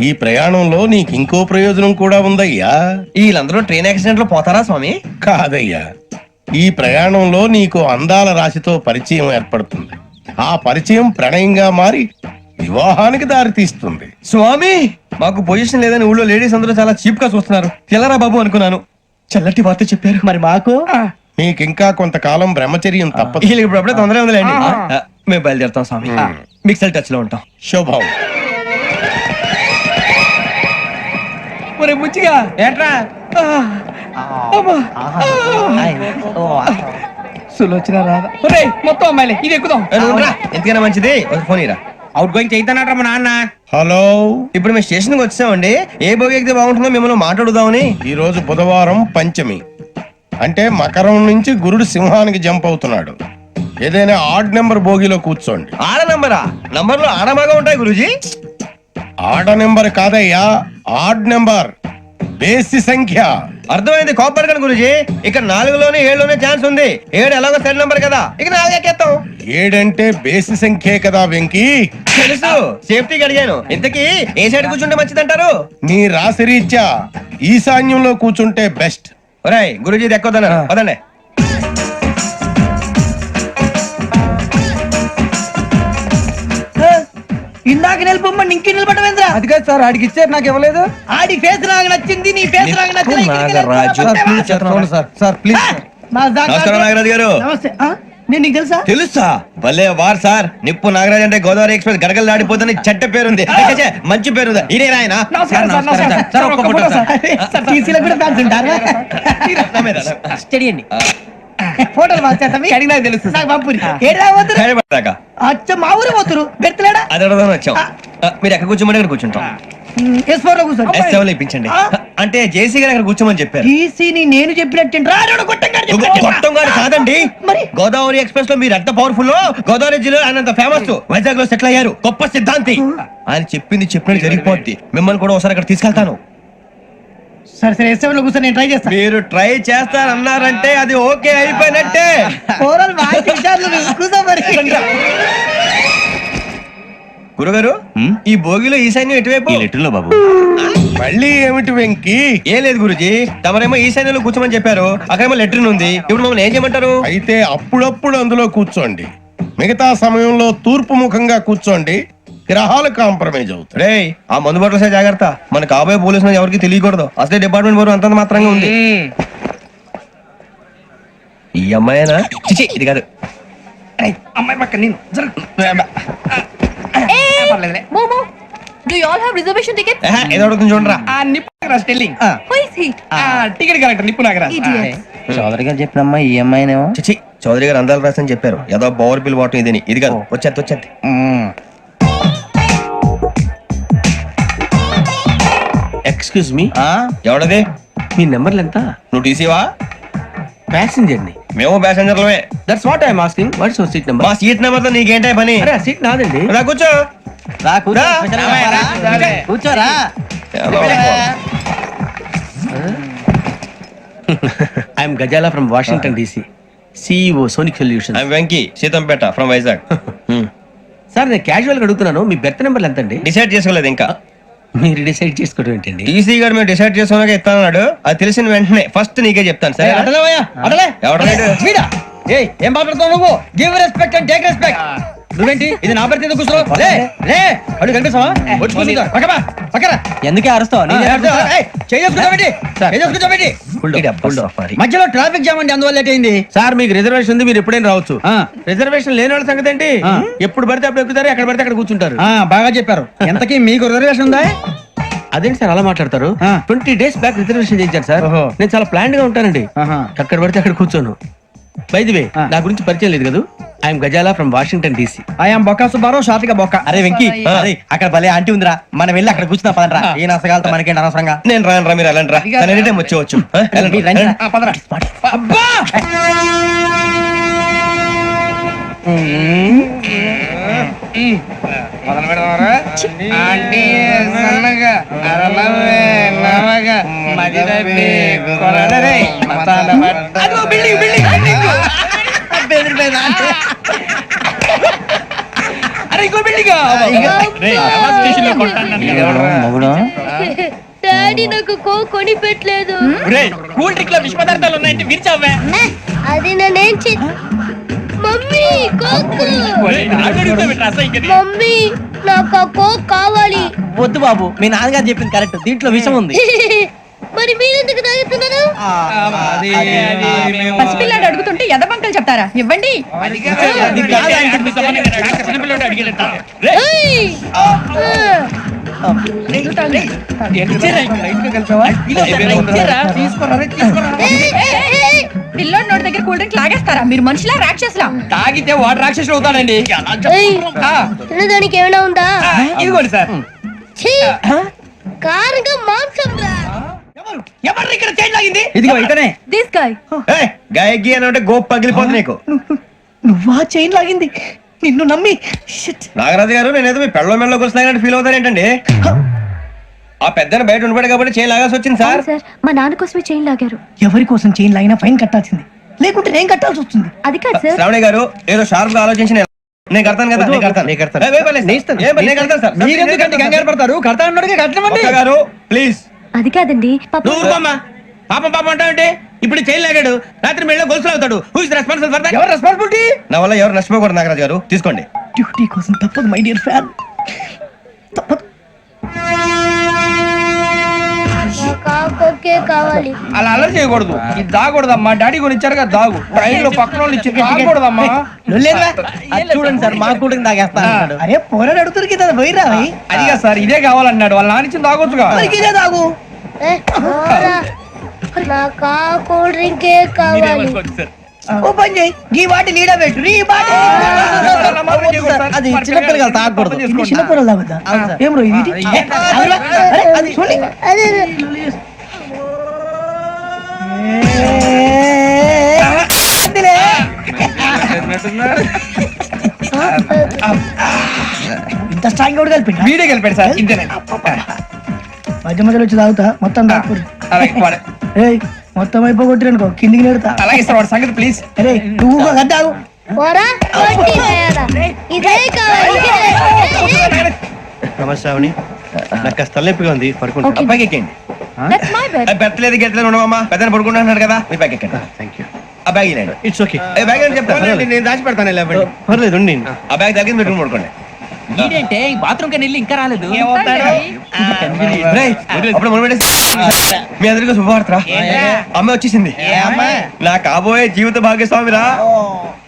Speaker 8: ఈ ప్రయాణంలో నీకు ఇంకో ప్రయోజనం కూడా ఉందయ్యా.
Speaker 2: వీళ్ళందరూ ట్రైన్ యాక్సిడెంట్ లో పోతారా స్వామి?
Speaker 8: కాదయ్యా, ఈ ప్రయాణంలో నీకు అందాల రాశితో పరిచయం ఏర్పడుతుంది. ఆ పరిచయం ప్రణయంగా మారి వివాహానికి దారితీస్తుంది.
Speaker 2: స్వామి మాకు పొజిషన్ లేదని ఊళ్ళో లేడీస్ అందరూ చాలా చీప్ గా చూస్తున్నారు. తెల్లరా బాబు అనుకున్నాను, చల్లటి వార్త చెప్పారు. మరి మాకు
Speaker 8: నీకింకా కొంతకాలం బ్రహ్మచర్యం తప్పదు.
Speaker 2: వీళ్ళకి ఇప్పుడు అప్పుడే తొందరగా ఉందిలేండి. మేము బయలుదేరుతాం స్వామి, మిక్సెల్ టచ్ లో ఉంటాం.
Speaker 8: శుభం.
Speaker 3: ముచ్చిగా
Speaker 2: ఏంట్రా
Speaker 3: సులోచన రాదా? మొత్తం అమ్మాయిలే, ఇది ఎక్కుదాం.
Speaker 2: ఎందుకైనా మంచిది ఒక ఫోన్ ఇరా.
Speaker 3: అవుట్ గోయింగ్ చేద్దానట్రా మా నాన్న.
Speaker 8: హలో,
Speaker 2: ఇప్పుడు మేము స్టేషన్ కి వచ్చామండి. ఏ బోగి ఎక్కితే బాగుంటుందో మిమ్మల్ని మాట్లాడుదామని.
Speaker 8: ఈ రోజు బుధవారం పంచమి, అంటే మకరం నుంచి గురుడు సింహానికి జంప్ అవుతున్నాడు. ఏదైనా ఆడ్ నెంబర్ బోగిలో కూర్చోండి.
Speaker 2: ఆడ నంబరా? నంబర్లు ఆడమాగా ఉంటాయి గురూజీ.
Speaker 8: ఆడ నెంబర్ కాదయ్యా, ఆడ్ నెంబర్, బేసి సంఖ్య.
Speaker 2: అర్థమైంది, కోపడకండి గురూజీ. ఇక్కడ 4లోనే 7లోనే ఛాన్స్ ఉంది. 7 ఎలాగో సెల్ నంబర్ కదా, ఇక 4 ఎక్కేస్తాం.
Speaker 8: 7 అంటే బేసి సంఖ్యే కదా వెంకీ.
Speaker 2: తెలుసు, సేఫ్టీకి అడిగాను. ఇంతకీ ఏ సైడ్ కూర్చుంటే మంచిదంటారు?
Speaker 8: నీ రాశి రీత్యా ఈశాన్యంలో కూర్చుంటే బెస్ట్.
Speaker 2: ఒరాయ్ గురూజీ దెక్కొద్దన్నారు, పదండి.
Speaker 4: ఇందాక నిలబొమ్మని ఇంకే నిలబడమేంద్రా?
Speaker 3: అది కాదు సార్, ఆడికి ఇచ్చారు, నాకు ఇవ్వలేదు.
Speaker 4: ఆడి ఫేస్ నాకు నచ్చింది, నీ ఫేస్ నాకు నచ్చింది.
Speaker 3: Sir please.
Speaker 2: నమస్కారం నాగరాజు గారు.
Speaker 4: నమస్తే. నేను నీకు తెలుసా?
Speaker 2: తెలుసా? భలే వార్ సార్. నిప్పు నాగరాజ్ అంటే గోదావరి ఎక్స్ప్రెస్ గడగలు దాడిపోతుంది చెడ్డ పేరుంది. అయితే మంచి పేరు ఇదే ఆయన.
Speaker 4: నమస్కారం సార్, నమస్కారం సార్. ఒక్క ఫోటో సార్. సార్ టీసీలో కూడా ఫ్యాన్స్ ఉంటారా? స్టడీ అండి. ఫోటోలు మార్చేస్తాం. కడిగి నాకు తెలుసు. నాకు పంపురి. ఏడా పోతురు? అచ్చ మా ఊరు పోతురు. బెర్తలేడా?
Speaker 2: అది అడగదామని వచ్చాం. మీరు ఎక్కడ కూర్చోమని అక్కడ కూర్చుంటాం.
Speaker 4: S4 లో కూర్చోండి.
Speaker 2: S7 లో ఇప్పించండి. అంటే జేసీ గారు అక్కడ కూర్చోమని చెప్పారు.
Speaker 4: టీసీని నేను చెప్పినట్టు
Speaker 2: మొత్తం గారు కాదండి, మరి గోదావరి ఎక్స్ప్రెస్ లో మీరు ఎంత పవర్ఫుల్, గోదావరి జిల్లా ఆయన ఫేమస్, వైజాగ్ లో సెటిల్ అయ్యారు, గొప్ప సిద్ధాంతి. ఆయన చెప్పింది చెప్పినట్టు జరిగిపోద్ది. మిమ్మల్ని కూడా ఒకసారి అక్కడ తీసుకెళ్తాను.
Speaker 4: సరే సరే, S7 లో కూర్చొని నేను ట్రై చేస్తాను.
Speaker 2: మీరు ట్రై చేస్తారన్నారంటే అది ఓకే అయిపోయినట్టే. గురుగారు, ఈ భోగిలో ఈశాన్యం ఎటువైపు?
Speaker 10: ఈ లెటర్లో బాబు.
Speaker 8: మళ్ళీ ఏమిటి వెంకీ?
Speaker 2: ఏం లేదు గురుజీ, తమరేమో ఈశాన్యంలో కూర్చోమని చెప్పారు, అక్కడేమో లెటర్ ఉంది. ఇప్పుడు మమ్మల్ని ఏం చేయమంటారు?
Speaker 8: అయితే అప్పుడప్పుడు అందులో కూర్చోండి, మిగతా సమయంలో తూర్పు ముఖంగా కూర్చోండి. గ్రహాలు కాంప్రమైజ్ అవుతాయి.
Speaker 2: రే ఆ మందు బాటలసే జాగ్రత్త. మన కాబోయే పోలీసులు ఎవరికి తెలియకూడదు. అసలే డిపార్ట్మెంట్ బోరు అంతంత మాత్రంగా ఉంది. ఈ అమ్మాయినా? చిచి, ఇది కాదు.
Speaker 4: అమ్మాయి పక్క నేను
Speaker 5: momo
Speaker 6: Do you all have reservation tickets?
Speaker 2: ఏదో అడుగుతుంది చూడరా.
Speaker 3: నిప్పు Nagaraj telling
Speaker 6: Who is he?
Speaker 3: Ticket collector నిప్పు నాగరాజ్
Speaker 6: Idiot.
Speaker 4: చౌదరి గారు చెప్పినమ్మా ఈ అమ్మాయినేమో.
Speaker 2: చిచి చౌదరి గారు అందాలు రాసని చెప్పారు. ఏదో బోర్ బిల్ వాటం ఇదని. ఇది కాదు, వచ్చేది.
Speaker 3: Excuse me,
Speaker 2: ఎవడది?
Speaker 3: మీ నెంబర్లు ఎంత?
Speaker 2: నువ్వు టీసీవా?
Speaker 3: ప్యాసింజర్ ని.
Speaker 2: మేము ప్యాసెంజర్లమే.
Speaker 3: That's what I'm asking. What's your seat number?
Speaker 2: మా సీట్ నెంబర్ తో నీకేంటే పని?
Speaker 3: అరే ఆ సీట్ నాదండి.
Speaker 2: రా కూర్చో.
Speaker 4: రా కూర్చో.
Speaker 2: రా.
Speaker 4: కూర్చోరా.
Speaker 3: I'm Ghazala from Washington DC, CEO sonic solution.
Speaker 2: I'm Venky Seethampeta from Vizag.
Speaker 3: Sir నేను క్యాజువల్ గా అడుగుతున్నాను, మీ బెర్త్ నెంబర్లు ఎంత అండి?
Speaker 2: డిసైడ్ చేసుకోలేదు ఇంకా.
Speaker 3: మీరు డిసైడ్ చేసుకోవడం ఏంటండి?
Speaker 2: టీసీ గారు మేము డిసైడ్ చేసుకున్నాక ఇస్తానన్నాడు. అది తెలిసిన వెంటనే ఫస్ట్ నీకే చెప్తాను. సరే
Speaker 4: వీడా? ఏయ్, ఏం మాట్లాడుతావు నువ్వు? Give respect and take respect. నువ్వేంటి ఇది నా పరిస్థితి ఎందుకు కూర్చో? లే లే, అడు కనిపిస్తావా? వచ్చి కూర్చో. పక్కమా పక్కరా. ఎందుకే అరుస్తావు? మధ్యలో ట్రాఫిక్ జామ్ అండి, అందువల్ల లేట్ అయింది.
Speaker 3: సార్ మీకు రిజర్వేషన్ ఉంది, మీరు ఎప్పుడైనా రావచ్చు. రిజర్వేషన్ లేని వాళ్ళ సంగతి ఏంటి? ఎప్పుడు పడితే అప్పుడు ఎక్కుతారు, ఎక్కడ పడితే అక్కడ కూర్చుంటారు.
Speaker 4: బాగా చెప్పారు. ఎంతకీ మీకు రిజర్వేషన్ ఉందా?
Speaker 3: అదేంటి సార్ అలా మాట్లాడతారు? 20 days బ్యాక్ రిజర్వేషన్ చేయించారు సార్. నేను చాలా ప్లాన్డ్ గా ఉంటానండి. అక్కడ పడితే అక్కడ కూర్చోను. బై ది వే, నా గురించి పరిచయం లేదు కదా. I'm Ghazala from Washington DC.
Speaker 4: I'm Bokka Subbarao, షాతిక బొక్క. అరే వెంకీ, అరే అక్కడ భలే ఆంటీ ఉందిరా, మనం వెళ్ళి అక్కడ కూర్చున్నా పదరా. ఏ నసగాలతో మనకేంటి అనవసరంగా.
Speaker 2: నేను రాను, మీరు వెళ్ళండి రా. ఎనీ టైం వచ్చేవచ్చు.
Speaker 4: అబ్బా
Speaker 6: డాడీ నాకు కోక్ కొని పెట్టలేదు.
Speaker 3: కూల్ డ్రింక్ లో విష పదార్థాలు ఉన్నాయంటే విరిచావే.
Speaker 6: అది నేనేం మమ్మీ కోక్. మమ్మీ నాకు ఆ కోక్ కావాలి.
Speaker 4: వద్దు బాబు, మీ నాన్నగారు చెప్పింది కరెక్ట్, దీంట్లో విషయం ఉంది.
Speaker 6: మరి మీరెందుకు తాగుతున్నారు?
Speaker 5: పసిపిల్లాడు అడుగుతుంటే ఎదబంకలు చెప్తారా? ఇవ్వండి.
Speaker 6: ఏయ్!
Speaker 5: పిల్లోడి నోటి దగ్గర కూల్ డ్రింక్ లాగేస్తారా? మీరు మనుషులా రాక్షసులా?
Speaker 3: తాగితే వాడు రాక్షసుడు అవుతాడండి.
Speaker 6: ఏయ్! తినడానికి ఏమైనా ఉందా?
Speaker 3: ఇదిగోండి సార్.
Speaker 6: ఛీ! కారంగా మాంసం రా.
Speaker 3: ఎవరు ఇక్కడ చైన్ లాగింది?
Speaker 4: ఇదిగో ఇతనే.
Speaker 6: This guy.
Speaker 2: గాయకి అని అంటే గోప్ పగిలిపోతుంది నీకు.
Speaker 4: నువ్వా చైన్ లాగింది? నిన్ను నమ్మి.
Speaker 2: నాగరాజు గారు, నేనేదో మీ పెళ్ళ మెళ్ళ గురిసిలాగినట్టు ఫీల్ అవుతారు ఏంటండి? ఆ పెద్దని బయట ఉండిపోయాడు కాబట్టి చేయి లాగాల్సి వచ్చింది సార్.
Speaker 6: మా నాన్న కోసమే చైన్ లాగారు.
Speaker 4: ఎవరి కోసం చైన్ లాగినా ఫైన్ కట్టాల్సింది, లేకుంటే నేను కట్టాల్సి వస్తుంది.
Speaker 6: అది కాదు సార్.
Speaker 2: శ్రావణి గారు ఏదో షార్ప్ గా ఆలోచించి నేను కడతాను కదా. నేను కడతాను. సార్.
Speaker 4: మీరెందుకంటే కంగారు పడతారు? కడతా అన్నాడుగా కట్టమండి.
Speaker 2: ఒక్క గారు ప్లీజ్.
Speaker 6: అది కాదండి.
Speaker 3: నువ్వు ఊరుకోమ్మా. పాపం పాపం అంటావంటే? ఇప్పుడు చైన్ లాగాడు, రాత్రి మెళ్ళ గొలుసులు అవుతాడు. Who is responsible for that?
Speaker 4: ఎవరు రెస్పాన్సిబిలిటీ?
Speaker 2: నా వల్ల ఎవరు నష్టపోకూడదు నాగరాజు గారు, తీసుకోండి.
Speaker 4: డ్యూటీ కోసం తప్పదు మై డియర్ ఫ్యాన్, తప్పదు.
Speaker 6: కావాలి.
Speaker 3: అలా అలర్ చేయకూడదు. ఇది దాగకూడదమ్మా. డాడీ కొని ఇచ్చారు కదా దాగు. ట్రైన్ లో పక్కన వాళ్ళు ఇచ్చి దాగకూడదమ్మా.
Speaker 4: చూడండి సార్, మా కూడా తాగేస్తాను. అరే పోరాడు అడుగుతారు కదా, పోయిరా.
Speaker 3: అదిగా సార్, ఇదే కావాలన్నాడు. వాళ్ళ నాన్న ఇచ్చింది తాగొచ్చుగా.
Speaker 4: ఇదే తాగు.
Speaker 6: నాకు కూల్ డ్రింకే కావాలి.
Speaker 4: ఓ పని చేయి, ఈ వాటి లీడ పెట్టు. ఈ వాటి అది చిన్నపిల్లలు తాగకూడదు. ఇది చిన్నపిల్లలు తాగుతా. ఏం రో ఇది? అది చూడండి. ఇంత స్ట్రాంగ్ కూడా కలిపి
Speaker 3: వీడే కలిపాడు సార్. ఇంతేనండి.
Speaker 4: మధ్య మధ్యలో వచ్చి తాగుతా, మొత్తం తాగకూడదు. ఏయ్, మొత్తం అయిపోగొట్టిరనుకో కిందికి నేడుతా.
Speaker 3: అలాగే సార్, వాడి సంగతి ప్లీజ్.
Speaker 4: అరే నువ్వు కద్దాగు.
Speaker 6: ఇదే కావాలి.
Speaker 10: నమస్తే శ్రావణి, నాకు కాస్త తలెప్పిగా ఉంది, పడుకుంటా.
Speaker 2: అబ్బాయికి ఎక్కండి. పెట్టలేదు గెట్టలేదు ఉండవమ్మా. పెద్దని పడుకుంటున్నాడు కదా, మీ బ్యాగ్ ఎక్కండి.
Speaker 10: Thank you.
Speaker 2: ఆ బ్యాగ్ ఇలాండి.
Speaker 10: It's okay.
Speaker 2: బ్యాగ్ అని చెప్తాను.
Speaker 3: నేను దాచి పెడతాను.
Speaker 10: పర్లేదు ఉండి.
Speaker 2: ఆ బ్యాగ్ తగ్గింది పెట్టుకుని పడుకోండి.
Speaker 3: ఏంటంటే బాత్రూమ్ కని వెళ్ళి ఇంకా రాలేదు
Speaker 2: అప్పుడు మొదలు పెట్టేసి మీ అందరికీ శుభవార్తరా అమ్మ వచ్చేసింది నా కాబోయే జీవిత భాగ్యస్వామిరా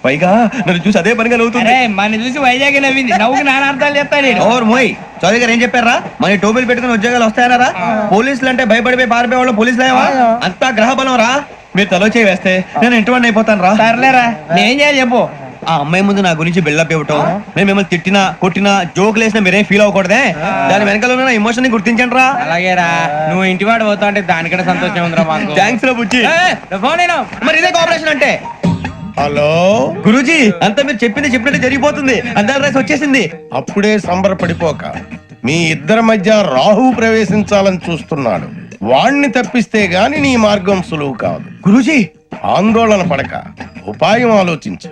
Speaker 2: పైగా నన్ను చూసి అదే పనిగా నవ్వుతుంది
Speaker 4: మన చూసి వైజాగ్ నవ్వింది నవ్వుకి నాన్న అర్థాలు చెప్తాడు
Speaker 2: ఓర్ మోయ్ చౌదరి గారు ఏం చెప్పారా మన టోబీలు పెట్టుకుని ఉద్యోగాలు వస్తాయనరా పోలీసులు అంటే భయపడిపోయి పారిపోయే వాళ్ళు పోలీసులు ఏవా అంతా గ్రహ బలం రా మీరు తలో చేయి వేస్తే నేను ఇంటివాడిని అయిపోతాను రా
Speaker 4: సర్లేరా నేనేం చేయాలి చెప్పు
Speaker 2: ఆ అమ్మాయి ముందు నా గురించి బిల్డప్ ఇవ్వటం నేను మిమ్మల్ని తిట్టినా కొట్టినా జోకులు వేసినా మీరేం ఫీల్ అవ్వకూడదే దాని వెనకాల ఉన్న ఎమోషన్ ని గుర్తించండి రా
Speaker 4: అలాగేరా నువ్వు ఇంటివాడు పోతా అంటే దానికంటే సంతోషం ఉందిరా మాకు
Speaker 2: థ్యాంక్స్ రా బుజ్జి
Speaker 4: ఫోన్ అయినా
Speaker 2: మరి ఇదే కోఆపరేషన్ అంటే
Speaker 8: హలో
Speaker 2: గురూజీ అంతా మీరు చెప్పింది చెప్పినట్టు జరిగిపోతుంది అందాల రైస్ వచ్చేసింది
Speaker 8: అప్పుడే సంబరపడిపోక మీ ఇద్దరి మధ్య రాహు ప్రవేశించాలని చూస్తున్నాడు. వాణ్ణి తప్పిస్తే గాని నీ మార్గం సులువు కాదు.
Speaker 2: గురూజీ
Speaker 8: ఆందోళన పడక ఉపాయం ఆలోచించు.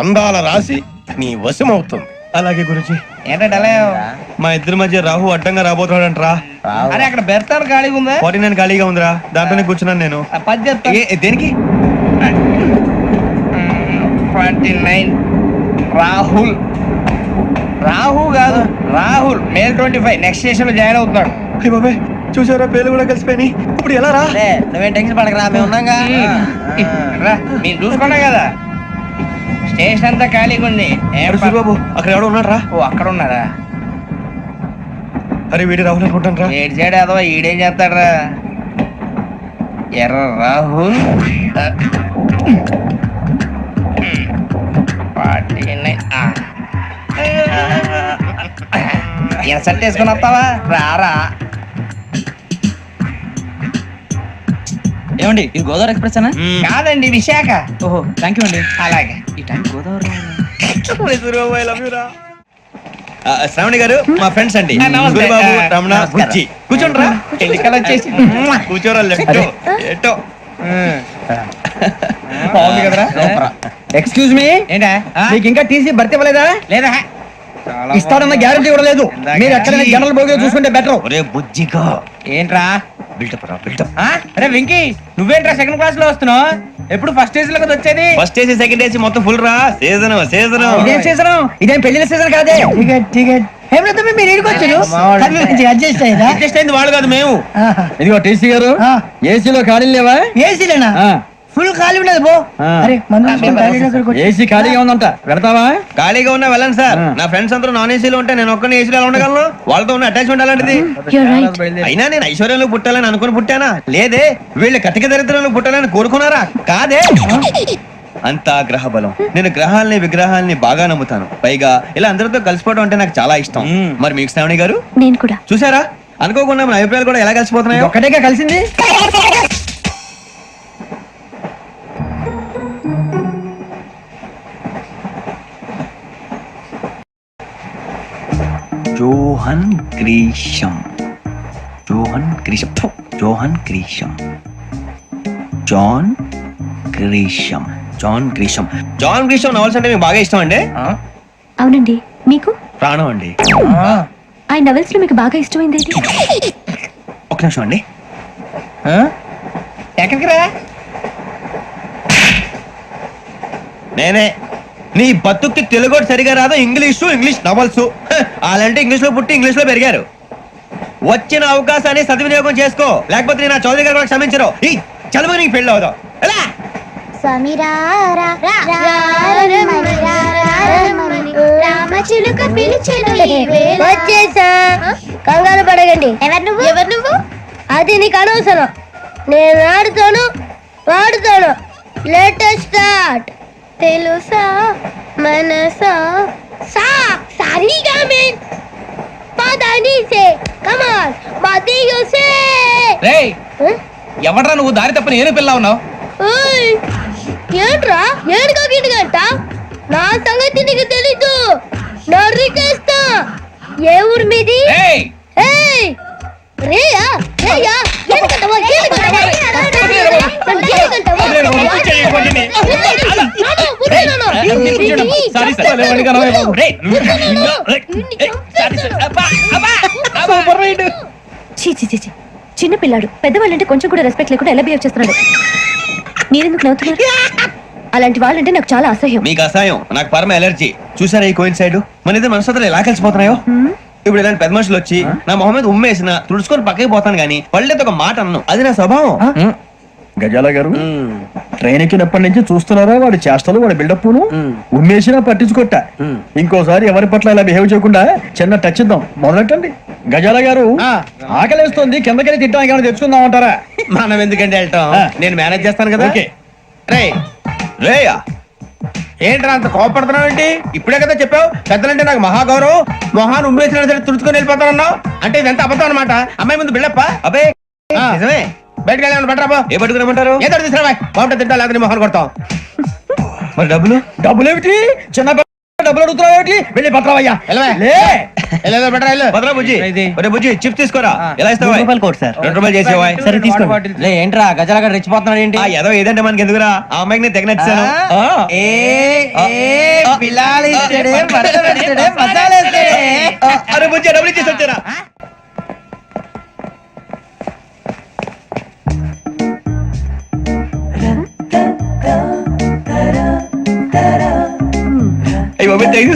Speaker 8: అందాల రాశి నీ వశమవుతుంది.
Speaker 2: అలాగే గురూజీ.
Speaker 4: ఏంటంటే
Speaker 2: మా ఇద్దరి మధ్య రాహు అడ్డంగా రాబోతున్నాడంటరా.
Speaker 4: అరే అక్కడ బెర్తాను ఖాళీగా ఉందా
Speaker 2: 49 ఖాళీగా ఉందిరా, దాంట్లోనే కూర్చున్నాను నేను.
Speaker 4: పది చెప్తా
Speaker 2: దేనికి?
Speaker 4: 49 రాహుల్ రాహు కాదు రాహుల్ మే 25 నెక్స్ట్ స్టేషన్ లో జాయిన్ అవుతున్నాడు.
Speaker 2: అయ్య బాబాయ్ చూసారా పేర్లు కూడా కలిసిపోయినాయి. ఇప్పుడు ఎలా రా?
Speaker 4: నువ్వేం టెన్షన్ పడకరా మేము ఉన్నాగా మీరు చూసుకున్నా కదా స్టేషన్ అంతా ఖాళీగా ఉంది.
Speaker 2: బాబు అక్కడ ఎవడో ఉన్నాడు రా.
Speaker 4: ఓ అక్కడ ఉన్నారా?
Speaker 2: అరే వీడి రాహుల్ అనుకుంటాను రా.
Speaker 4: ఏడు సైడ్ అదో ఈడేం చేస్తాడరా ఎర్ర రాహుల్ 49 ఇన్సర్ట్ వేసుకుని వస్తావా? రారా.
Speaker 3: ఏమండి ఇది గోదావరి ఎక్స్ప్రెస్ అనా?
Speaker 4: కాదండి విశాఖ.
Speaker 3: ఓహో థ్యాంక్ యూ అండి.
Speaker 4: అలాగే
Speaker 3: ఈ టైం గోదావరి
Speaker 2: శ్రావణి గారు మా ఫ్రెండ్స్ అండి.
Speaker 4: నమస్తే.
Speaker 2: గురుబాబు, రమణ,
Speaker 4: నమస్కారం.
Speaker 2: బుజ్జి. కూర్చోండి రా.
Speaker 4: ఎన్నికలు వచ్చేసి
Speaker 2: కూర్చోరా లెఫ్ట్ ఎటో.
Speaker 4: బాగుంది కదరా?
Speaker 3: ఎక్స్క్యూజ్ మీ,
Speaker 4: ఏంటా
Speaker 3: మీకు ఇంకా టీసీ భర్తీ ఇవ్వలేదా?
Speaker 4: లేదా
Speaker 3: ఇస్తాడన్న గ్యారంటీ కూడా లేదు. మీరు ఎక్కడైనా జనరల్ బోగిలో చూసుకుంటే బెటర్.
Speaker 2: ఒరే బుజ్జిగా
Speaker 4: ఏంట్రా
Speaker 2: బిల్డప్ రా బిల్డప్.
Speaker 4: అరే వెంకీ నువ్వేంట్రా సెకండ్ క్లాస్ లో వస్తున్నావు? ఎప్పుడు ఫస్ట్ ఏజ్ లో కదా వచ్చేది?
Speaker 2: ఫస్ట్ ఏసీ సెకండ్ ఏసీ మొత్తం ఫుల్ రా. Season season.
Speaker 3: ఇదేం సీజన్? ఇదేం పెళ్లిన సీజన్ కాదే.
Speaker 4: మీరు అడ్జస్ట్ అయ్యారా?
Speaker 2: అడ్జస్ట్ అయింది వాళ్ళు కాదు మేము.
Speaker 3: ఇదిగో టీసీ గారు, ఏసీలో ఖాళీ లేవా?
Speaker 4: ఏసీలేనా? ఫుల్ ఖాళీ ఉండదు పో. అరే
Speaker 3: ఏసీ ఖాళీగా ఉందంట, పెడతావా?
Speaker 2: ఖాళీగా ఉన్నా వెళ్ళండి సార్. నా ఫ్రెండ్స్ అందరూ నాన్ ఏసీలో ఉంటే నేను ఒక్కనే ఏసీలో ఎలా ఉండగలను? వాళ్ళతో ఉన్న అటాచ్మెంట్ అలాంటిది. అయినా నేను ఐశ్వర్యంలో పుట్టాలని అనుకుని పుట్టానా? లేదే. వీళ్ళు కటిక దరిద్రంలో పుట్టాలని కోరుకున్నారా? కాదే. అంతా గ్రహ బలం. నేను గ్రహాలని విగ్రహాలని బాగా నమ్ముతాను. పైగా ఇలా అందరితో కలిసిపోవడం అంటే నాకు చాలా ఇష్టం. మరి మీకు శ్రావణి గారు?
Speaker 6: నేను కూడా.
Speaker 2: చూసారా అనుకోకుండా మన అభిప్రాయాలు కూడా ఎలా కలిసిపోతున్నాయి.
Speaker 3: ఒక్కటేగా కలిసింది.
Speaker 10: Johan Grisham, Johan Grisham, Johan Grisham, John Grisham, John Grisham.
Speaker 2: John Grisham novels అంటే మీకు బాగా ఇష్టం అండి?
Speaker 6: అవునండి. మీకు?
Speaker 2: ప్రాణం అండి.
Speaker 6: ఆయన నవెల్స్ లో మీకు బాగా ఇష్టమైంది ఏంటి?
Speaker 2: ఒక నిమిషం అండి.
Speaker 4: ఎక్కడికి రా?
Speaker 2: నేనే. నీ బతుక్కి తెలుగు సరిగా రాదు, ఇంగ్లీష్ నవల్స్. అలాంటి ఇంగ్లీష్ లో పుట్టి ఇంగ్లీష్ లో పెరిగారు. వచ్చిన అవకాశాన్ని సద్వినియోగం చేసుకో, లేకపోతే నేను నా చౌదరి గారు కూడా క్షమించరు. ఈ చదువు నీకు పెళ్ళి అవుదాం. ఎలా?
Speaker 11: వచ్చేసా, కంగారు పడగండి. ఎవరు నువ్వు? అది నీకు అనవసరం. నేను ఆడుతాను వాడుతాను. Latest start. తెలుసా మనసా సా సారీగా మెన్ పదని సే కమాన్ మదియో సే.
Speaker 3: రేయ్ ఎవడ్రా నువ్వు? దారి తప్ప నేను పిల్ల ఉన్నావు.
Speaker 11: ఓయ్ ఏంట్రా ఏడుగా గిడుగంట? నా సంగతి నీకు తెలీదు. నరికేస్తా. ఏ ఊరు మీది?
Speaker 3: రేయ్
Speaker 11: ఏయ్ రేయా రేయా ఎందుకంటవా ఎందుకంటవా
Speaker 6: చిన్న పిల్లాడు. పెద్దవాళ్ళంటే కొంచెం కూడా రెస్పెక్ట్ లేకుండా ఎలా బిహేవ్ చేస్తున్నాడు. మీరెందుకు నవ్వుతున్నారు?
Speaker 11: అలాంటి వాళ్ళంటే నాకు చాలా అసహ్యం.
Speaker 2: మీకు అసహాయం, నాకు పరమ ఎలర్జీ. చూసారా ఈ కోయిన్ సైడ్ మన ఇద్దరు మనసులో ఎలా కలిసిపోతున్నాయో. ఇప్పుడు ఇలాంటి పెద్ద మనుషులు వచ్చి నా మొహం మీద ఉమ్మేసిన తుడుచుకొని పక్కకి పోతాను కానీ పళ్ళేతో ఒక మాట అన్ను. అది నా స్వభావం.
Speaker 4: గజాల గారు ట్రైన్ ఎక్కినప్పటి నుంచి చూస్తున్నారా వాడి చేష్టలు, వాడి బిల్డప్ను. ఉమ్మేసినా పట్టించుకోట. ఇంకోసారి ఎవరి పట్ల ఇలా బిహేవ్ చేయకుండా చిన్న టచ్ ఇద్దాం. మొదలెట్టండి. గజాల గారు ఆకలేస్తుంది, కిందకెళ్ళి తిట్టడానికి ఏమైనా తెచ్చుకుందాం అంటారా?
Speaker 2: మనం ఎందుకంటే వెళ్తాం, నేను మేనేజ్ చేస్తాను కదా.
Speaker 4: ఓకే.
Speaker 2: రేయా ఏంట్రా అంత కోపడుతున్నావు ఏంటి? ఇప్పుడే కదా చెప్పావు పెద్దలంటే నాకు మహాగౌరవం, మొహాన్ని ఉమ్మేసిన సరే తుడుచుకొని వెళ్ళిపోతానన్నావు. అంటే ఇదంతా అబద్ధం అనమాట. అమ్మాయి ముందు బిళ్ళప్ప. అబ్బే నిజమే. బయటకు వెళ్ళామని బట్టరాబో. ఏ పట్టుకురమ్మంటారు? ఏదో తీసుకురా బాగుంటుంది తింటా, లేదా మొహాన్ని కొడతాం. మరి డబ్బులు ఏమిటి? చిన్న డబ్బులు అడుగుతున్నావు ఏమిటి? వెళ్ళి పట్టరావయ్యా. బుజ్జి చిప్స్ తీసుకోరా. ఎలా ఇస్తావా? ₹2 చేసేవా? సరే తీసుకోండి.
Speaker 3: ఏంట్రా గజాల గారు రెచ్చిపోతున్నాడు ఏంటి?
Speaker 2: ఏదో ఏదంటే మనకి ఎందుకురా, ఆ అమ్మాయికి నేను తెగ నచ్చాను. అరే బుజ్జి డబ్బులు ఇచ్చేసి వచ్చారా?